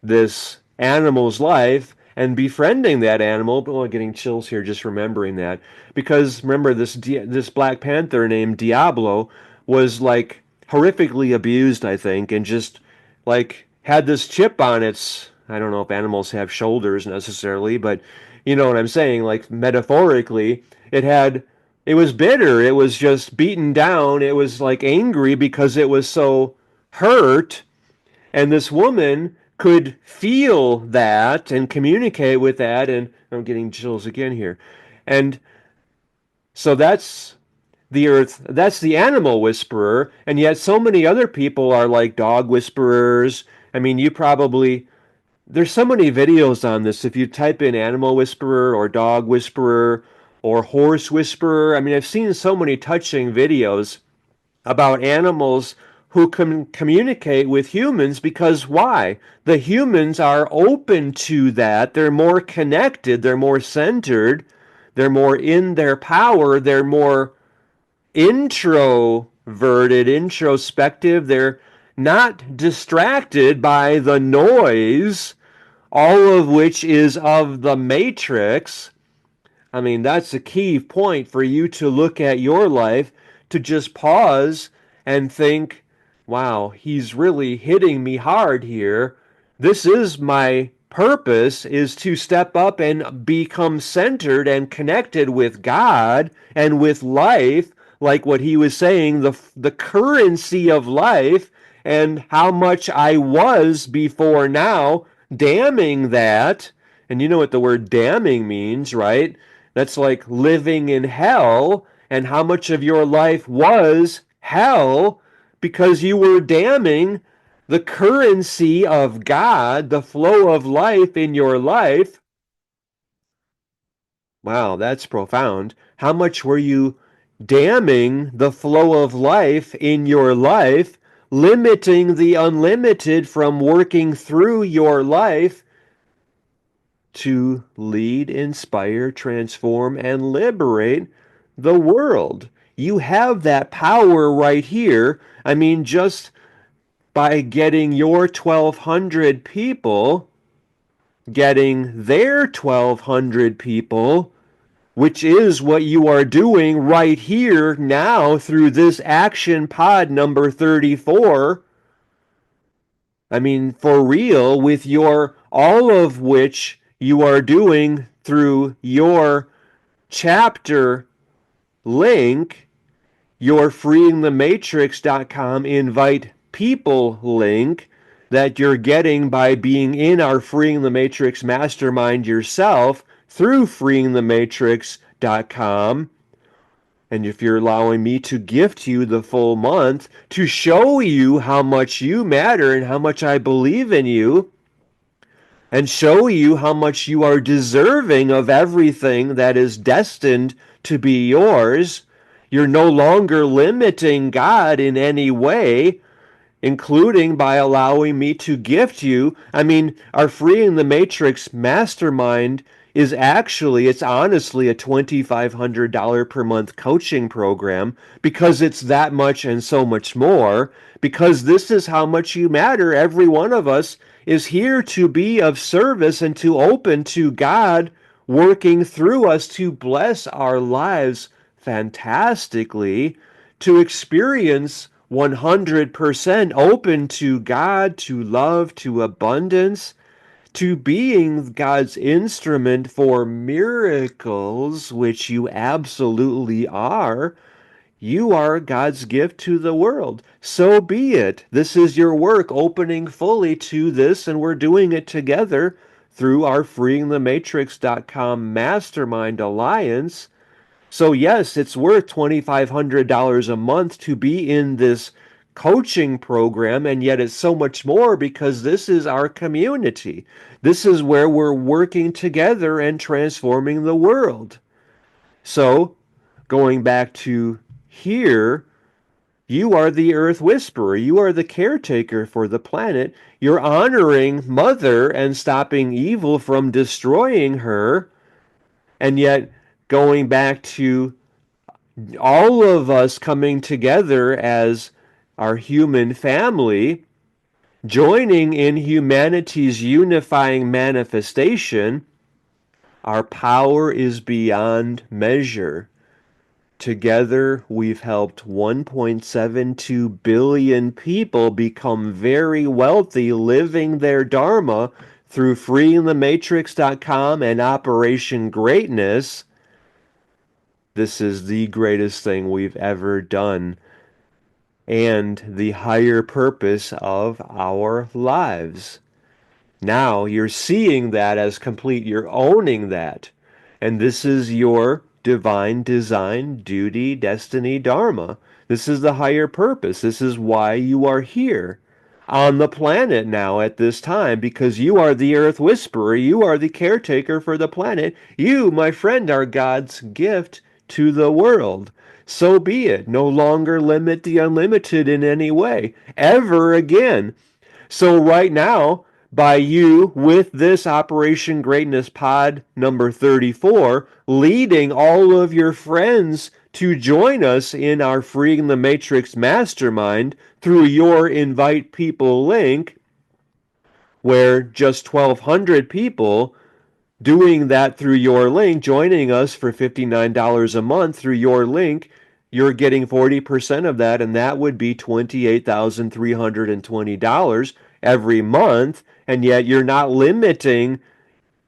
this animal's life and befriending that animal. Oh, getting chills here just remembering that, because remember this Black Panther named Diablo was like horrifically abused, I think, and just like had this chip on its. I don't know if animals have shoulders necessarily, but you know what I'm saying. Like metaphorically, it was bitter. It was just beaten down. It was like angry because it was so hurt, and this woman could feel that and communicate with that. And I'm getting chills again here. And so that's the animal whisperer. And yet so many other people are like dog whisperers. I mean, there's so many videos on this. If you type in animal whisperer or dog whisperer or horse whisperer, I mean, I've seen so many touching videos about animals who can communicate with humans, because why? The humans are open to that. They're more connected, they're more centered, they're more in their power, they're more introverted, introspective. They're not distracted by the noise, all of which is of the matrix. I mean, that's a key point for you to look at your life, to just pause and think, wow, he's really hitting me hard here. This is my purpose, is to step up and become centered and connected with God and with life, like what he was saying, the currency of life, and how much I was before now, damning that. And you know what the word damning means, right? That's like living in hell, and how much of your life was hell because you were damning the currency of God, the flow of life in your life. Wow, that's profound. How much were you damning the flow of life in your life, limiting the unlimited from working through your life to lead, inspire, transform, and liberate the world? You have that power right here. I mean, just by getting your 1,200 people, getting their 1,200 people, which is what you are doing right here now through this action pod number 34. I mean, for real, with your all of which you are doing through your chapter link, your freeingthematrix.com invite people link that you're getting by being in our Freeing the Matrix mastermind yourself through freeingthematrix.com. And if you're allowing me to gift you the full month to show you how much you matter and how much I believe in you, and show you how much you are deserving of everything that is destined to be yours, you're no longer limiting God in any way, including by allowing me to gift you. I mean, our Freeing the Matrix mastermind is actually, it's honestly a $2,500 per month coaching program because it's that much and so much more, because this is how much you matter. Every one of us is here to be of service and to open to God working through us to bless our lives fantastically, to experience 100% open to God, to love, to abundance, to being God's instrument for miracles, which you absolutely are. You are God's gift to the world. So be it. This is your work, opening fully to this, and we're doing it together through our freeingthematrix.com Mastermind Alliance. So, yes, it's worth $2,500 a month to be in this coaching program, and yet it's so much more because this is our community. This is where we're working together and transforming the world. So, going back to here, you are the Earth Whisperer. You are the caretaker for the planet. You're honoring Mother and stopping evil from destroying her, and yet going back to all of us coming together as our human family, joining in humanity's unifying manifestation, our power is beyond measure. Together, we've helped 1.72 billion people become very wealthy, living their Dharma through freeingthematrix.com and Operation Greatness. This is the greatest thing we've ever done and the higher purpose of our lives. Now you're seeing that as complete. You're owning that. And this is your divine design, duty, destiny, dharma. This is the higher purpose. This is why you are here on the planet now at this time, because you are the Earth Whisperer. You are the caretaker for the planet. You, my friend, are God's gift to the world. So be it. No longer limit the unlimited in any way, ever again. So right now, by you with this Operation Greatness Pod number 34, leading all of your friends to join us in our Freeing the Matrix Mastermind through your Invite People link, where just 1,200 people doing that through your link, joining us for $59 a month through your link, you're getting 40% of that, and that would be $28,320 every month. And yet you're not limiting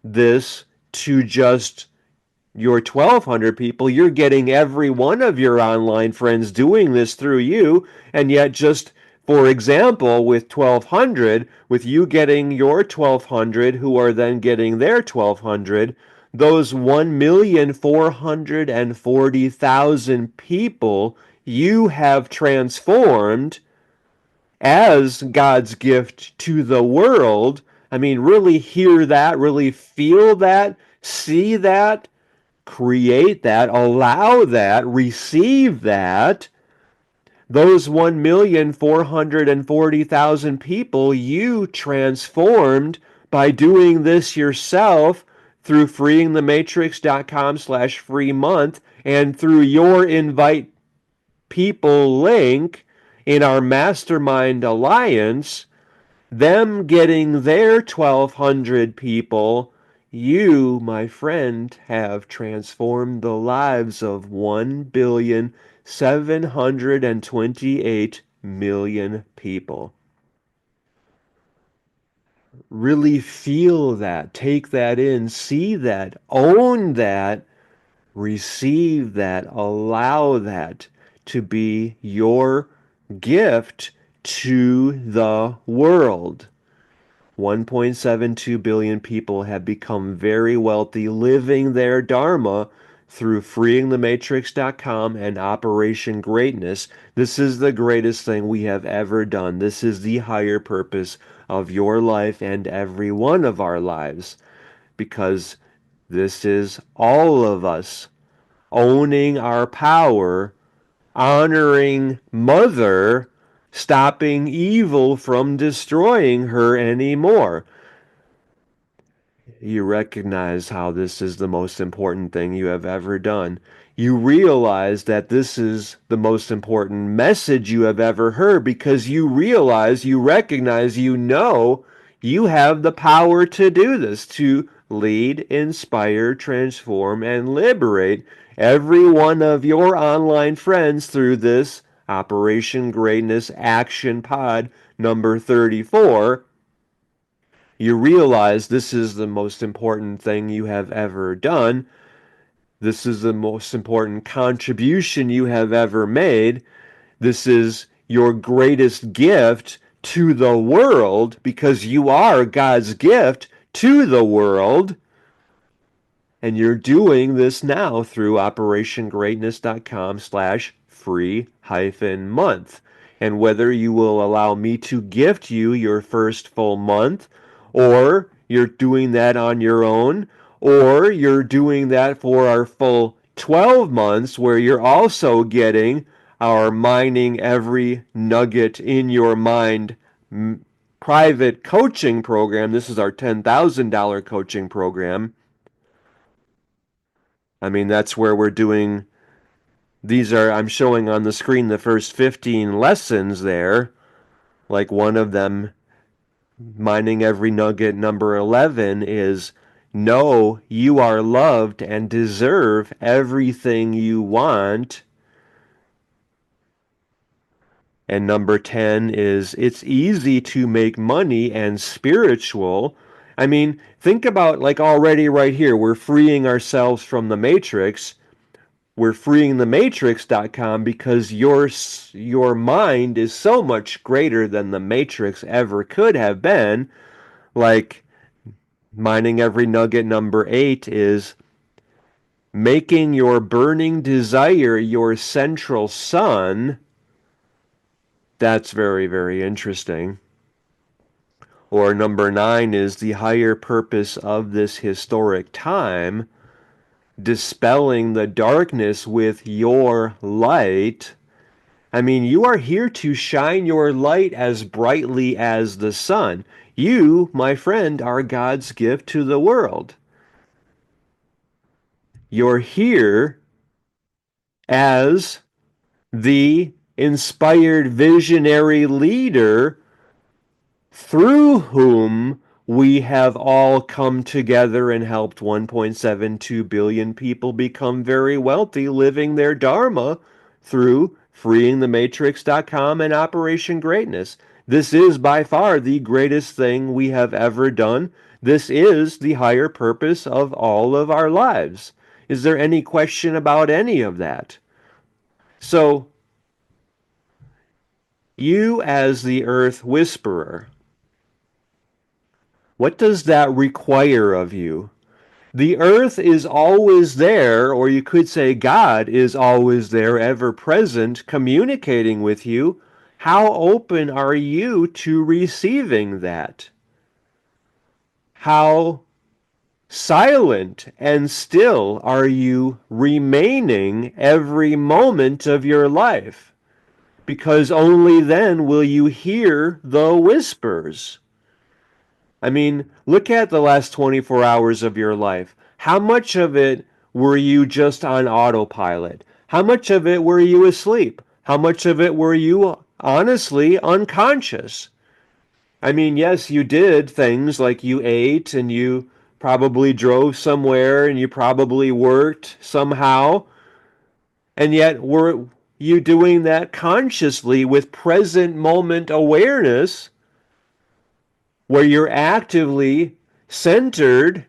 this to just your 1,200 people. You're getting every one of your online friends doing this through you, and yet just for example, with 1,200, with you getting your 1,200, who are then getting their 1,200, those 1,440,000 people you have transformed as God's gift to the world. I mean, really hear that, really feel that, see that, create that, allow that, receive that. Those 1,440,000 people you transformed by doing this yourself through freeingthematrix.com/free month and through your Invite People link in our Mastermind Alliance, them getting their 1,200 people. You, my friend, have transformed the lives of 1,728,000,000 people. Really feel that, take that in, see that, own that, receive that, allow that to be your gift to the world. 1.72 billion people have become very wealthy, living their Dharma through freeingthematrix.com and Operation Greatness. This is the greatest thing we have ever done. This is the higher purpose of your life and every one of our lives, because this is all of us owning our power, honoring Mother, stopping evil from destroying her anymore. You recognize how this is the most important thing you have ever done. You realize that this is the most important message you have ever heard, because you realize, you recognize, you know you have the power to do this, to lead, inspire, transform, and liberate every one of your online friends through this Operation Greatness Action Pod number 34. You realize this is the most important thing you have ever done. This is the most important contribution you have ever made. This is your greatest gift to the world, because you are God's gift to the world. And you're doing this now through operationgreatness.com/free-month. And whether you will allow me to gift you your first full month, or you're doing that on your own, or you're doing that for our full 12 months, where you're also getting our mining every nugget in your mind private coaching program. This is our $10,000 coaching program. I mean, that's where we're doing, I'm showing on the screen the first 15 lessons there. Like one of them, mining every nugget, number 11, is know you are loved and deserve everything you want. And number 10 is it's easy to make money and spiritual. I mean, think about, like, already right here, we're freeing ourselves from the matrix. We're freeingthematrix.com because your mind is so much greater than the matrix ever could have been. Like, mining every nugget number 8 is making your burning desire your central sun. That's very, very interesting. Or number 9 is the higher purpose of this historic time, dispelling the darkness with your light. I mean, you are here to shine your light as brightly as the sun. You, my friend, are God's gift to the world. You're here as the inspired visionary leader through whom we have all come together and helped 1.72 billion people become very wealthy, living their dharma through freeingthematrix.com and Operation Greatness. This is by far the greatest thing we have ever done. This is the higher purpose of all of our lives. Is there any question about any of that? So, you as the Earth Whisperer, what does that require of you? The earth is always there, or you could say God is always there, ever present, communicating with you. How open are you to receiving that? How silent and still are you remaining every moment of your life? Because only then will you hear the whispers. I mean, look at the last 24 hours of your life. How much of it were you just on autopilot? How much of it were you asleep? How much of it were you honestly unconscious? I mean, yes, you did things like you ate and you probably drove somewhere and you probably worked somehow. And yet, were you doing that consciously with present moment awareness, where you're actively centered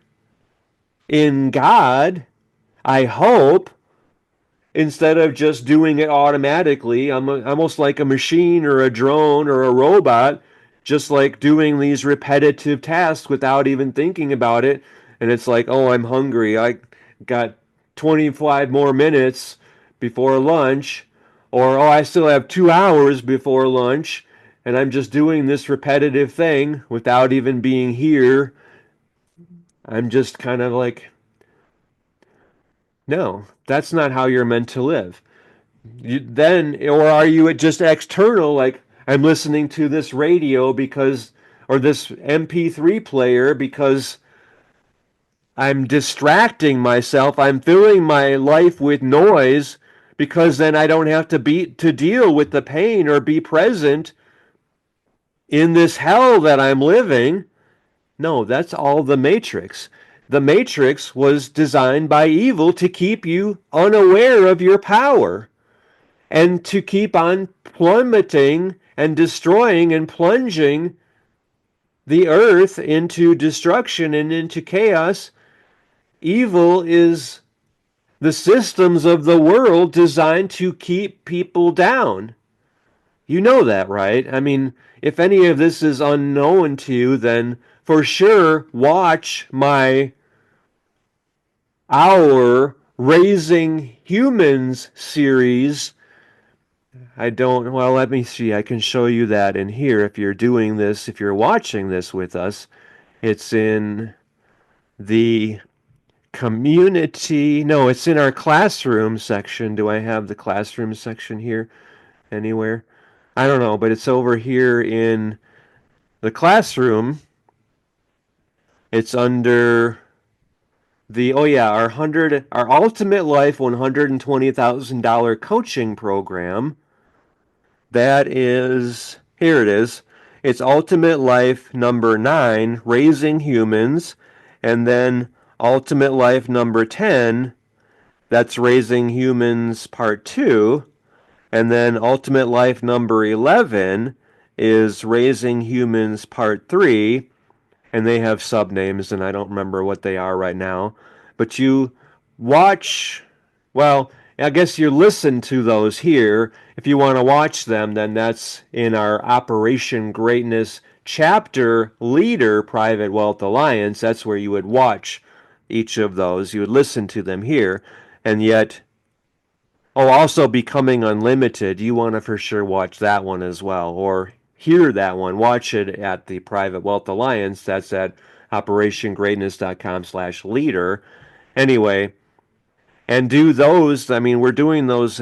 in God, I hope, instead of just doing it automatically? I'm almost like a machine or a drone or a robot, just like doing these repetitive tasks without even thinking about it. And it's like, oh, I'm hungry. I got 25 more minutes before lunch, or oh, I still have 2 hours before lunch, and I'm just doing this repetitive thing without even being here. I'm just kind of like, no, that's not how you're meant to live. Or are you just external, like I'm listening to this radio because, or this MP3 player because I'm distracting myself. I'm filling my life with noise because then I don't have to deal with the pain or be present in this hell that I'm living. No, that's all the Matrix. The Matrix was designed by evil to keep you unaware of your power and to keep on plummeting and destroying and plunging the earth into destruction and into chaos. Evil is the systems of the world designed to keep people down. You know that, right? I mean, if any of this is unknown to you, then for sure watch my Our Raising Humans series. Well, let me see. I can show you that in here if you're doing this, if you're watching this with us. It's in the community. No, it's in our classroom section. Do I have the classroom section here anywhere? I don't know, but it's over here in the classroom. It's under oh yeah, our Ultimate Life $120,000 coaching program. That is, here it is. It's Ultimate Life number 9, Raising Humans, and then Ultimate Life number 10, that's Raising Humans Part 2, and then Ultimate Life number 11 is Raising Humans Part 3, and they have subnames, and I don't remember what they are right now. But you watch, well, I guess you listen to those here. If you want to watch them, then that's in our Operation Greatness Chapter Leader Private Wealth Alliance. That's where you would watch each of those. You would listen to them here. And yet, oh, also Becoming Unlimited, you want to for sure watch that one as well, or hear that one. Watch it at the Private Wealth Alliance. That's at operationgreatness.com/leader. Anyway, and do those. I mean, we're doing those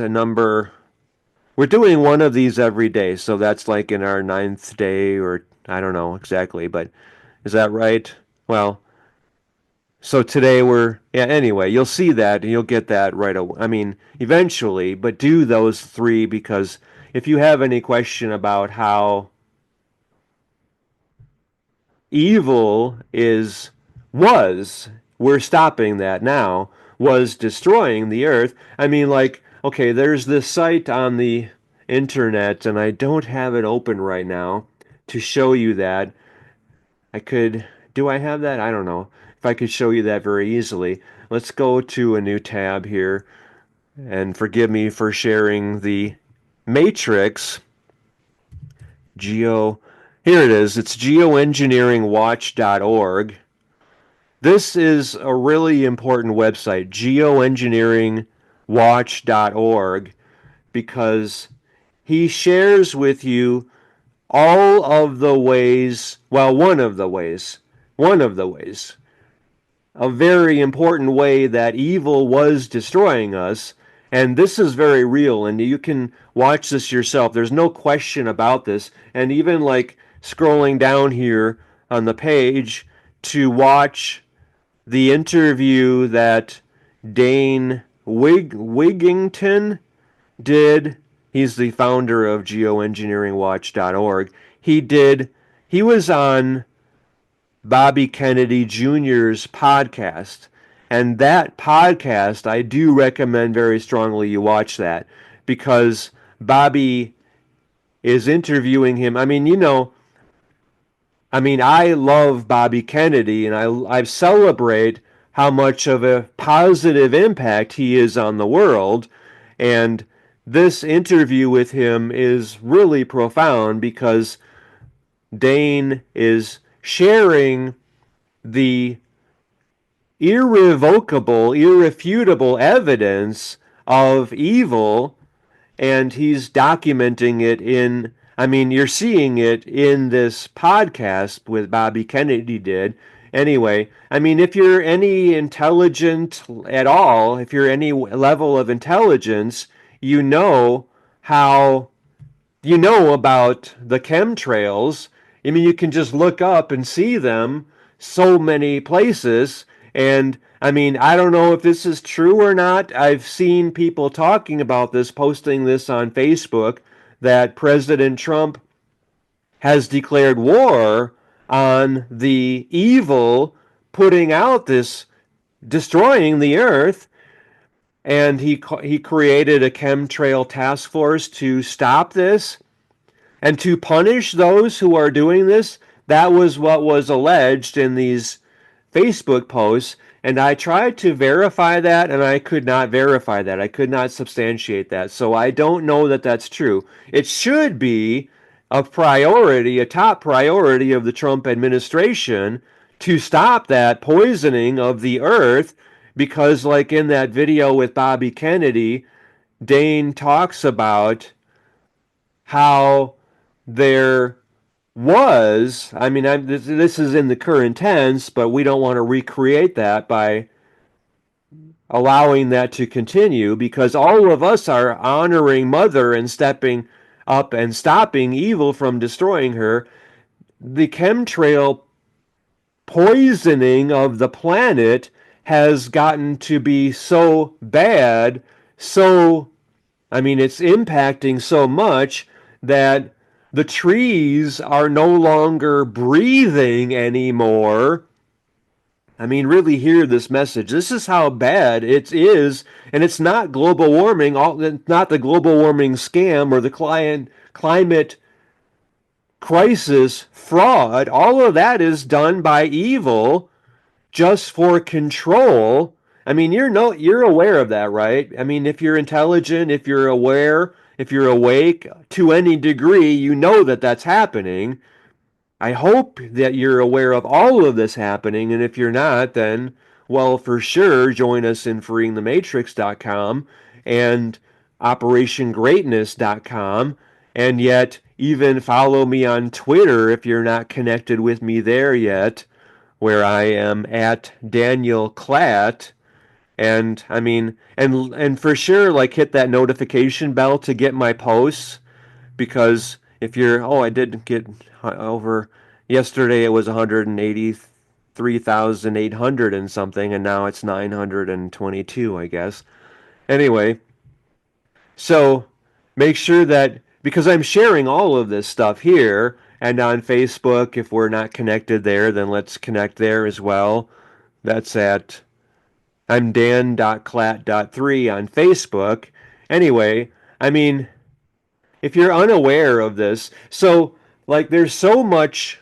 we're doing one of these every day. So that's like in our 9th day, or I don't know exactly, but is that right? Well, so today yeah, anyway, you'll see that and you'll get that right away. I mean, eventually, but do those 3 because if you have any question about how evil we're stopping that now, was destroying the earth. I mean, like, okay, there's this site on the internet and I don't have it open right now to show you that. Do I have that? I don't know if I could show you that very easily. Let's go to a new tab here, and forgive me for sharing the matrix. Here it is. It's geoengineeringwatch.org. This is a really important website, geoengineeringwatch.org, because he shares with you all of the ways, well, one of the ways, a very important way that evil was destroying us. And this is very real, and you can watch this yourself. There's no question about this. And even like scrolling down here on the page to watch the interview that Dane Wigington did. He's the founder of geoengineeringwatch.org. He was on Bobby Kennedy Jr.'s podcast. And that podcast, I do recommend very strongly you watch that, because Bobby is interviewing him. I mean, I love Bobby Kennedy, and I celebrate how much of a positive impact he is on the world. And this interview with him is really profound because Dane is sharing the irrevocable, irrefutable evidence of evil, and he's documenting it in, I mean, you're seeing it in this podcast with Bobby Kennedy did. Anyway, I mean, if you're any intelligent at all, if you're any level of intelligence, you know how you know about the chemtrails. I mean, you can just look up and see them so many places. And I mean, I don't know if this is true or not. I've seen people talking about this, posting this on Facebook, that President Trump has declared war on the evil putting out this, destroying the earth. And he created a chemtrail task force to stop this and to punish those who are doing this. That was what was alleged in these Facebook posts. And I tried to verify that, and I could not verify that. I could not substantiate that. So I don't know that that's true. It should be a priority, a top priority of the Trump administration to stop that poisoning of the earth, because, like in that video with Bobby Kennedy, Dane talks about how there was, I mean, this is in the current tense, but we don't want to recreate that by allowing that to continue, because all of us are honoring Mother and stepping up and stopping evil from destroying her. The chemtrail poisoning of the planet has gotten to be so bad, so, I mean, it's impacting so much that the trees are no longer breathing anymore. I mean, really hear this message. This is how bad it is, and it's not global warming, not the global warming scam or the climate crisis fraud. All of that is done by evil just for control. I mean, you're aware of that, right? I mean, if you're intelligent, if you're aware, if you're awake to any degree, you know that that's happening. I hope that you're aware of all of this happening, and if you're not, then, well, for sure, join us in freeingthematrix.com and operationgreatness.com, and yet even follow me on Twitter if you're not connected with me there yet, where I am at Daniel Klatt. And I mean, and for sure, like, hit that notification bell to get my posts, because if you're, oh, I did get over, yesterday it was 183,800 and something, and now it's 922, I guess. Anyway, so make sure that, because I'm sharing all of this stuff here and on Facebook. If we're not connected there, then let's connect there as well. That's at, I'm Dan.Klatt.3 on Facebook. Anyway, I mean, if you're unaware of this, so, like, there's so much.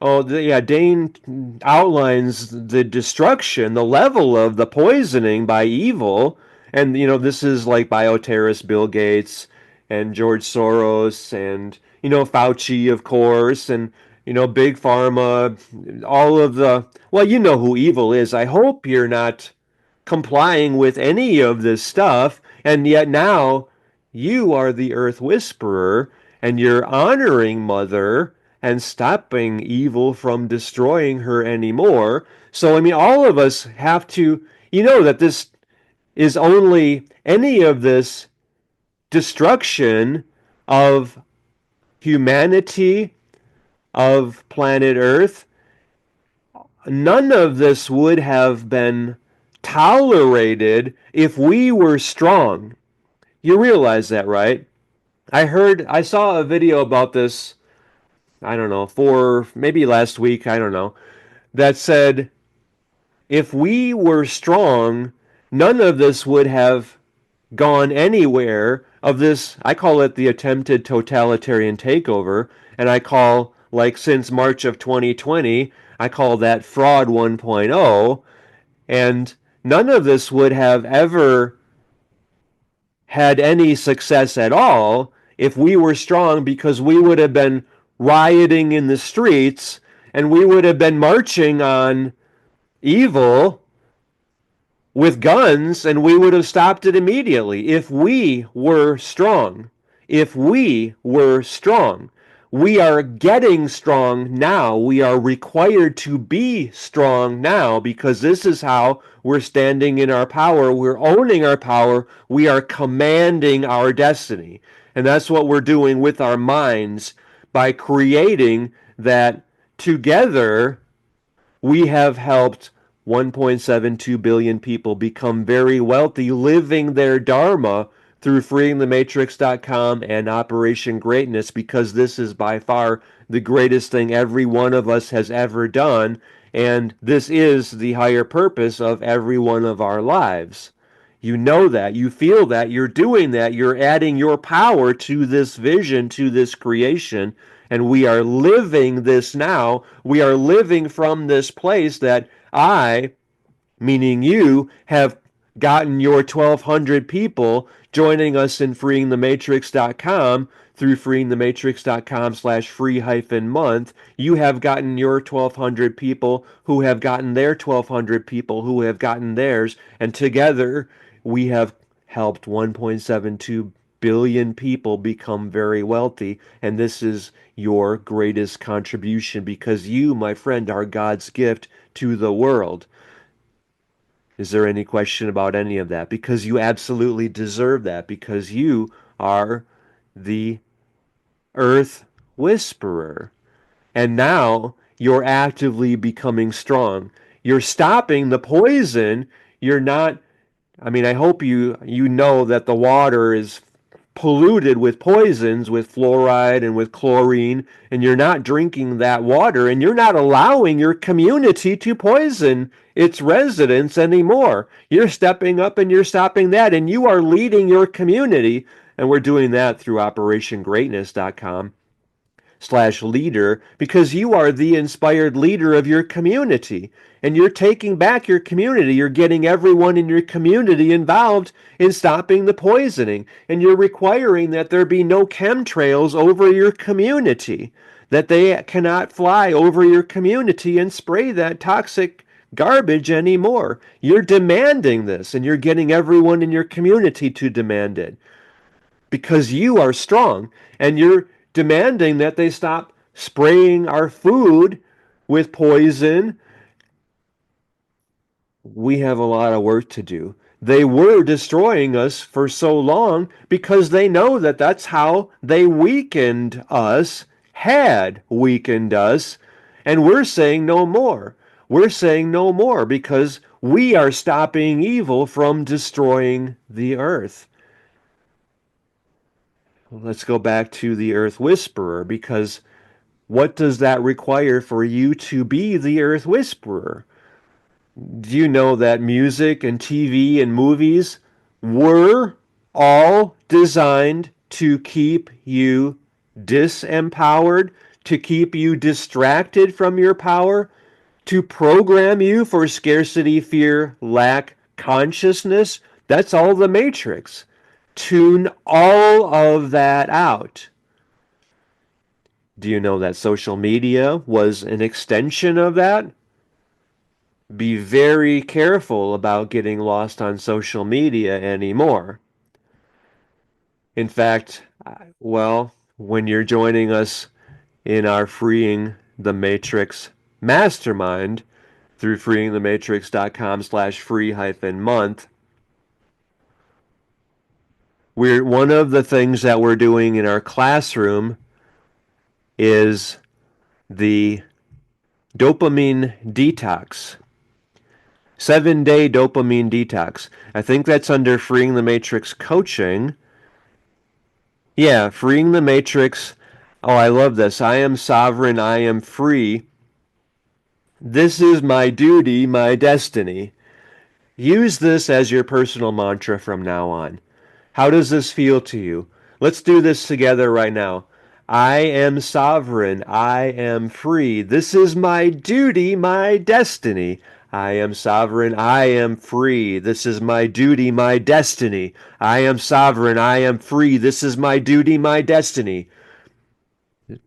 Oh, yeah, Dane outlines the destruction, the level of the poisoning by evil. And, this is like bioterrorist Bill Gates and George Soros and, Fauci, of course, and, Big Pharma, all of the, well, you know who evil is. I hope you're not complying with any of this stuff, and yet now you are the Earth Whisperer, and you're honoring Mother and stopping evil from destroying her anymore. So, I mean, all of us have to, that this is only, any of this destruction of humanity, of planet Earth, none of this would have been tolerated if we were strong. You realize that, right? I saw a video about this, I don't know, maybe last week, I don't know, that said, if we were strong, none of this would have gone anywhere, of this, I call it the attempted totalitarian takeover, and I call, like, since March of 2020, I call that fraud 1.0, and none of this would have ever had any success at all if we were strong, because we would have been rioting in the streets and we would have been marching on evil with guns, and we would have stopped it immediately if we were strong. If we were strong. We are getting strong now. We are required to be strong now because this is how we're standing in our power. We're owning our power. We are commanding our destiny. And that's what we're doing with our minds by creating that together we have helped 1.72 billion people become very wealthy, living their dharma through freeingthematrix.com and Operation Greatness, because this is by far the greatest thing every one of us has ever done. And this is the higher purpose of every one of our lives. You know that, you feel that, you're doing that, you're adding your power to this vision, to this creation, and we are living this now. We are living from this place that I, meaning you, have gotten your 1,200 people joining us in freeingthematrix.com through freeingthematrix.com slash free hyphen month. You have gotten your 1,200 people who have gotten their 1,200 people who have gotten theirs. And together we have helped 1.72 billion people become very wealthy. And this is your greatest contribution because you, my friend, are God's gift to the world. Is there any question about any of that? Because you absolutely deserve that, because you are the earth whisperer. And now you're actively becoming strong. You're stopping the poison. You're not, I mean, I hope you know that the water is polluted with poisons, with fluoride and with chlorine, and you're not drinking that water, and you're not allowing your community to poison its residents anymore. You're stepping up and you're stopping that, and you are leading your community. And we're doing that through operationgreatness.com/leader, because you are the inspired leader of your community, and you're taking back your community. You're getting everyone in your community involved in stopping the poisoning, and you're requiring that there be no chemtrails over your community, that they cannot fly over your community and spray that toxic garbage anymore. You're demanding this, and you're getting everyone in your community to demand it because you are strong, and you're demanding that they stop spraying our food with poison. We have a lot of work to do. They were destroying us for so long because they know that that's how they weakened us, had weakened us, and we're saying no more. We're saying no more because we are stopping evil from destroying the earth. Let's go back to the Earth Whisperer, because what does that require for you to be the Earth Whisperer? Do you know that music and TV and movies were all designed to keep you disempowered, to keep you distracted from your power, to program you for scarcity, fear, lack, consciousness? That's all the Matrix. Tune all of that out. Do you know that social media was an extension of that? Be very careful about getting lost on social media anymore. In fact, well, when you're joining us in our Freeing the Matrix mastermind through freeingthematrix.com/free hyphen month, we're one of the things that we're doing in our classroom is the dopamine detox. 7-day dopamine detox. I think that's under Freeing the Matrix coaching. Yeah, Freeing the Matrix. Oh, I love this. I am sovereign. I am free. This is my duty, my destiny. Use this as your personal mantra from now on. How does this feel to you? Let's do this together right now. I am sovereign. I am free. This is my duty, my destiny. I am sovereign. I am free. This is my duty, my destiny. I am sovereign. I am free. This is my duty, my destiny. Do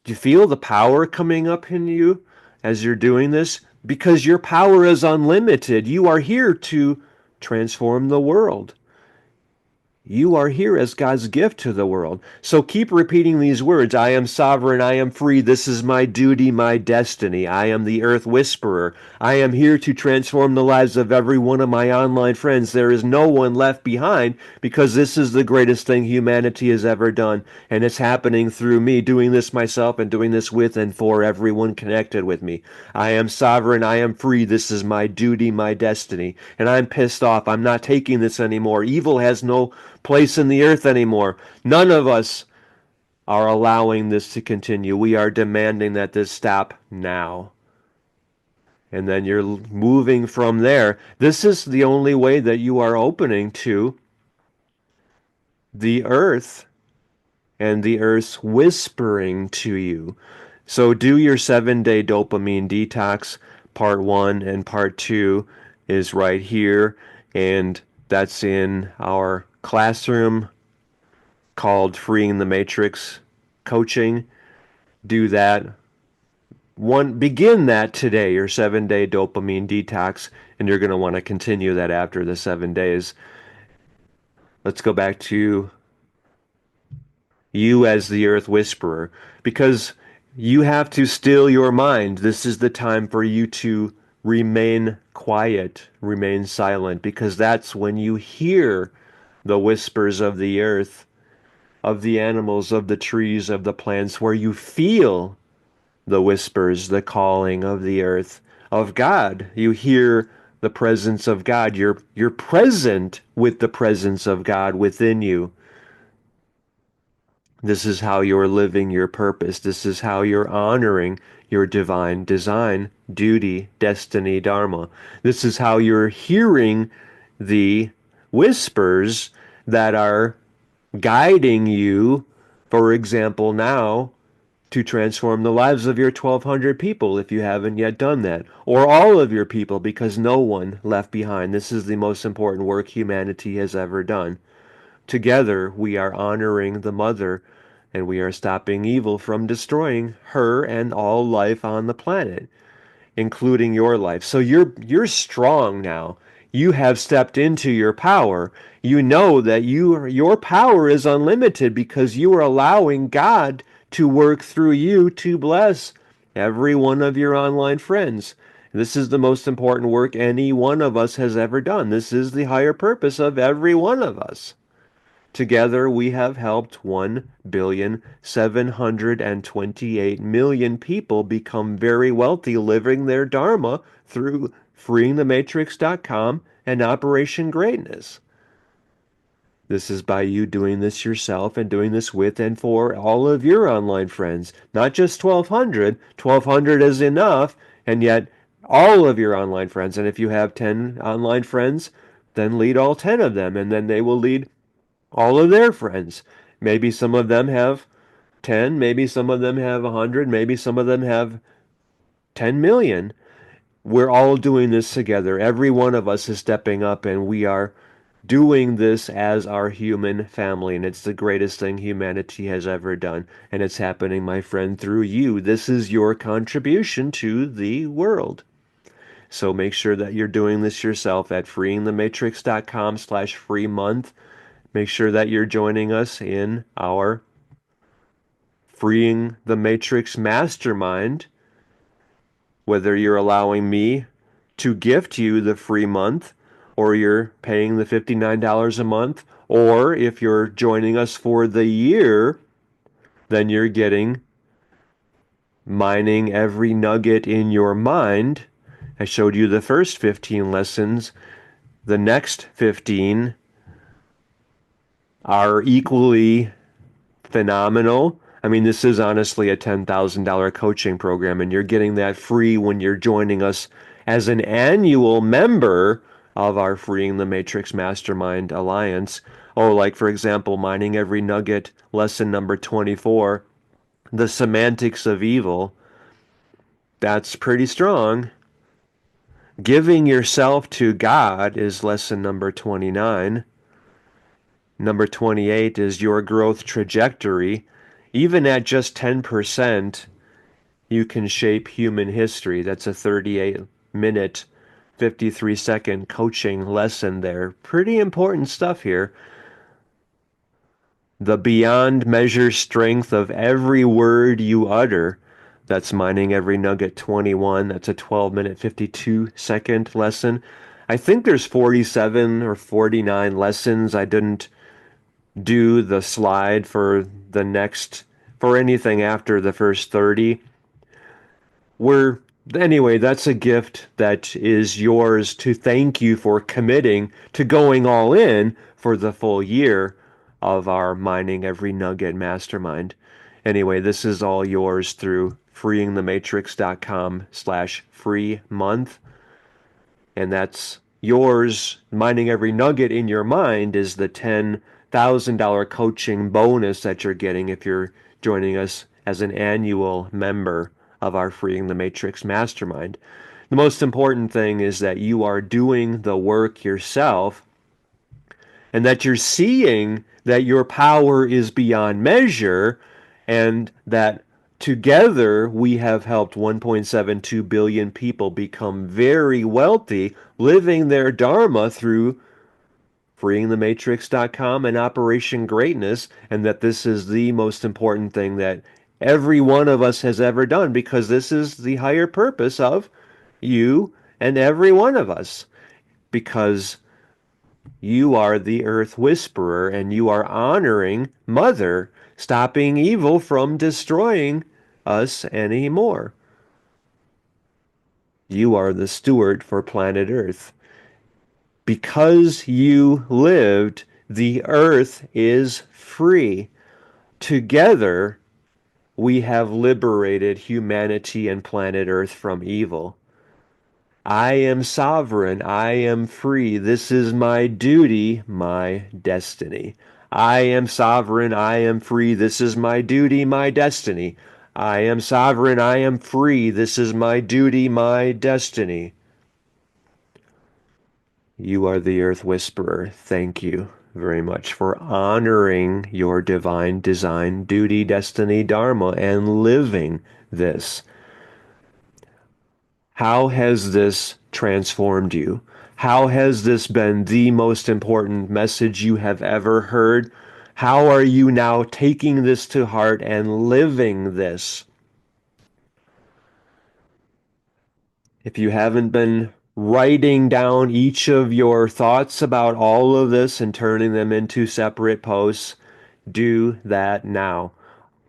you feel the power coming up in you as you're doing this? because your power is unlimited. You are here to transform the world. You are here as God's gift to the world. So keep repeating these words. I am sovereign. I am free. This is my duty, my destiny. I am the earth whisperer. I am here to transform the lives of every one of my online friends. There is no one left behind because this is the greatest thing humanity has ever done. And it's happening through me doing this myself and doing this with and for everyone connected with me. I am sovereign. I am free. This is my duty, my destiny. And I'm pissed off. I'm not taking this anymore. Evil has no place in the earth anymore. None of us are allowing this to continue. We are demanding that this stop now. And then you're moving from there. This is the only way that you are opening to the earth and the earth's whispering to you. So do your 7-day dopamine detox. Part 1 and part 2 is right here. And that's in our classroom called Freeing the Matrix Coaching. Do that. Begin that today, your 7-day dopamine detox, and you're going to want to continue that after the 7 days. Let's go back to you as the earth whisperer, because you have to still your mind. This is the time for you to remain quiet, remain silent, because that's when you hear the whispers of the earth, of the animals, of the trees, of the plants, where you feel the whispers, the calling of the earth, of God. You hear the presence of God. You're present with the presence of God within you. This is how you're living your purpose. This is how you're honoring your divine design, duty, destiny, dharma. This is how you're hearing the whispers that are guiding you, for example, now to transform the lives of your 1,200 people if you haven't yet done that, or all of your people, because no one left behind. This is the most important work humanity has ever done. Together, we are honoring the mother and we are stopping evil from destroying her and all life on the planet, including your life. So you're strong now. You have stepped into your power. You know that your power is unlimited because you are allowing God to work through you to bless every one of your online friends. This is the most important work any one of us has ever done. This is the higher purpose of every one of us. Together, we have helped 1,728,000,000 people become very wealthy living their Dharma through freeingthematrix.com and Operation Greatness. This is by you doing this yourself and doing this with and for all of your online friends. Not just 1,200. 1,200 is enough, and yet all of your online friends. And if you have 10 online friends, then lead all 10 of them, and then they will lead all of their friends. Maybe some of them have 10, maybe some of them have 100, maybe some of them have 10 million. We're all doing this together. Every one of us is stepping up and we are doing this as our human family. And it's the greatest thing humanity has ever done. And it's happening, my friend, through you. This is your contribution to the world. So make sure that you're doing this yourself at freeingthematrix.com/free month. Make sure that you're joining us in our Freeing the Matrix Mastermind, whether you're allowing me to gift you the free month or you're paying the $59 a month, or if you're joining us for the year, then you're getting mining every nugget in your mind. I showed you the first 15 lessons. The next 15 are equally phenomenal. I mean, this is honestly a $10,000 coaching program, and you're getting that free when you're joining us as an annual member of our Freeing the Matrix Mastermind Alliance. Oh, like for example, Mining Every Nugget, lesson number 24, the semantics of evil. That's pretty strong. Giving yourself to God is lesson number 29. Number 28 is your growth trajectory. Even at just 10%, you can shape human history. That's a 38-minute, 53-second coaching lesson there. Pretty important stuff here. The beyond measure strength of every word you utter. That's Mining Every Nugget 21. That's a 12-minute, 52-second lesson. I think there's 47 or 49 lessons. I didn't do the slide for the next, for anything after the first 30. Anyway, that's a gift that is yours to thank you for committing to going all in for the full year of our Mining Every Nugget Mastermind. Anyway, this is all yours through freeingthematrix.com/free month. And that's yours. Mining Every Nugget in your mind is the $10,000 coaching bonus that you're getting if you're joining us as an annual member of our Freeing the Matrix Mastermind. The most important thing is that you are doing the work yourself and that you're seeing that your power is beyond measure and that together we have helped 1.72 billion people become very wealthy, living their dharma through freeingthematrix.com and Operation Greatness, and that this is the most important thing that every one of us has ever done because this is the higher purpose of you and every one of us. Because you are the Earth Whisperer and you are honoring Mother, stopping evil from destroying us anymore. You are the steward for planet Earth. Because you lived, the Earth is free. Together, we have liberated humanity and planet Earth from evil. I am sovereign. I am free. This is my duty, my destiny. I am sovereign. I am free. This is my duty, my destiny. I am sovereign. I am free. This is my duty, my destiny. You are the Earth Whisperer. Thank you very much for honoring your divine design, duty, destiny, dharma, and living this. How has this transformed you? How has this been the most important message you have ever heard? How are you now taking this to heart and living this? If you haven't been writing down each of your thoughts about all of this and turning them into separate posts, do that now.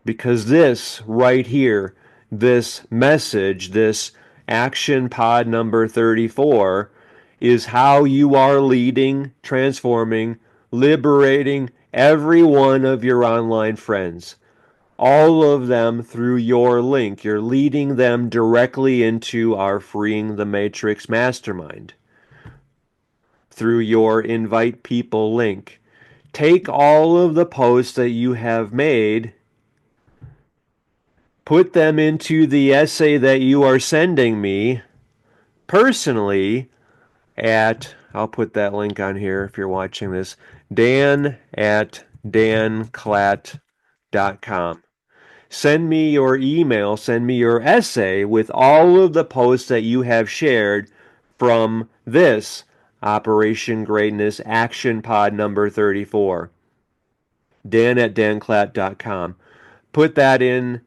Because this right here, this message, this action pod number 34, is how you are leading, transforming, liberating every one of your online friends. All of them through your link. You're leading them directly into our Freeing the Matrix Mastermind through your invite people link. Take all of the posts that you have made, put them into the essay that you are sending me personally at, I'll put that link on here if you're watching this, dan@danclatt.com. Send me your email, send me your essay with all of the posts that you have shared from this Operation Greatness Action Pod number 34. dan@danclatt.com. Put that in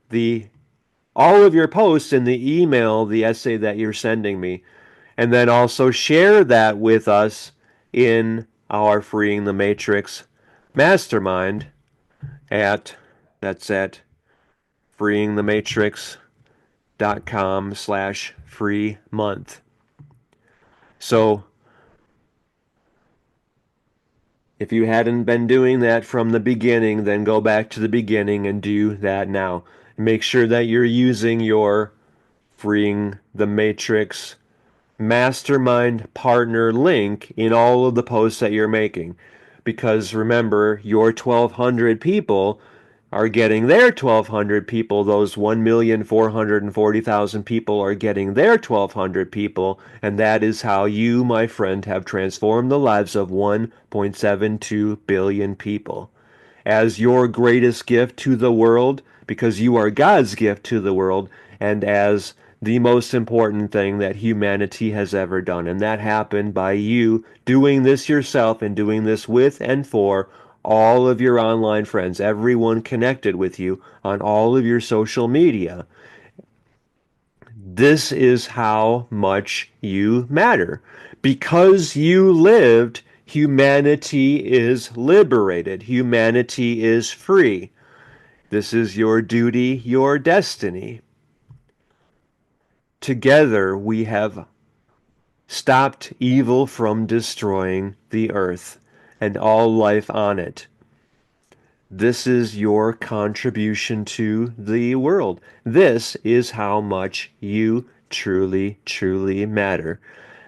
all of your posts in the email, the essay that you're sending me. And then also share that with us in our Freeing the Matrix Mastermind that's at freeingthematrix.com/free month. So if you hadn't been doing that from the beginning, then go back to the beginning and do that now. Make sure that you're using your Freeing the Matrix Mastermind partner link in all of the posts that you're making. Because remember, your 1,200 people are getting their 1,200 people. Those 1,440,000 people are getting their 1,200 people. And that is how you, my friend, have transformed the lives of 1.72 billion people. as your greatest gift to the world because you are God's gift to the world and as the most important thing that humanity has ever done. And that happened by you doing this yourself and doing this with and for all of your online friends, everyone connected with you on all of your social media. This is how much you matter. Because you lived, humanity is liberated. Humanity is free. This is your duty, your destiny. Together we have stopped evil from destroying the earth and all life on it. This is your contribution to the world. This is how much you truly, truly matter.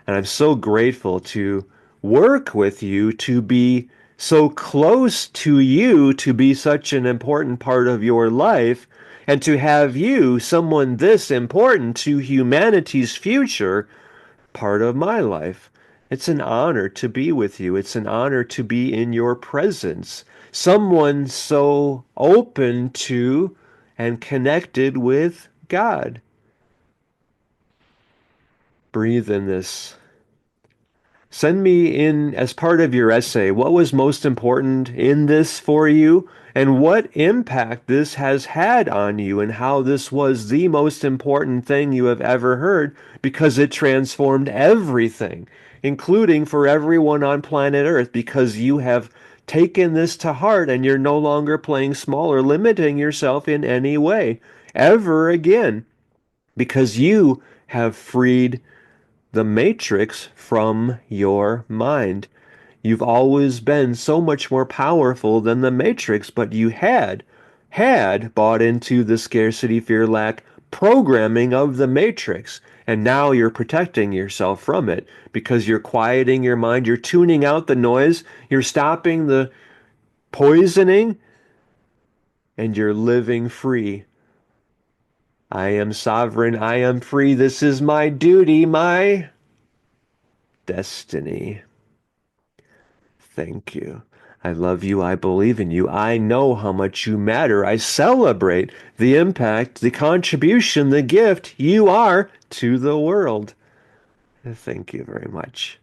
And I'm so grateful to work with you, to be so close to you, to be such an important part of your life, and to have you, someone this important to humanity's future, part of my life. It's an honor to be with you. It's an honor to be in your presence. Someone so open to and connected with God. Breathe in this. Send me in as part of your essay what was most important in this for you and what impact this has had on you and how this was the most important thing you have ever heard because it transformed everything, including for everyone on planet Earth, because you have taken this to heart and you're no longer playing small or limiting yourself in any way ever again because you have freed the matrix from your mind. You've always been so much more powerful than the matrix, but you had bought into the scarcity, fear, lack programming of the matrix. And now you're protecting yourself from it because you're quieting your mind, you're tuning out the noise, you're stopping the poisoning, and you're living free. I am sovereign, I am free, this is my duty, my destiny. Thank you. I love you. I believe in you. I know how much you matter. I celebrate the impact, the contribution, the gift you are to the world. Thank you very much.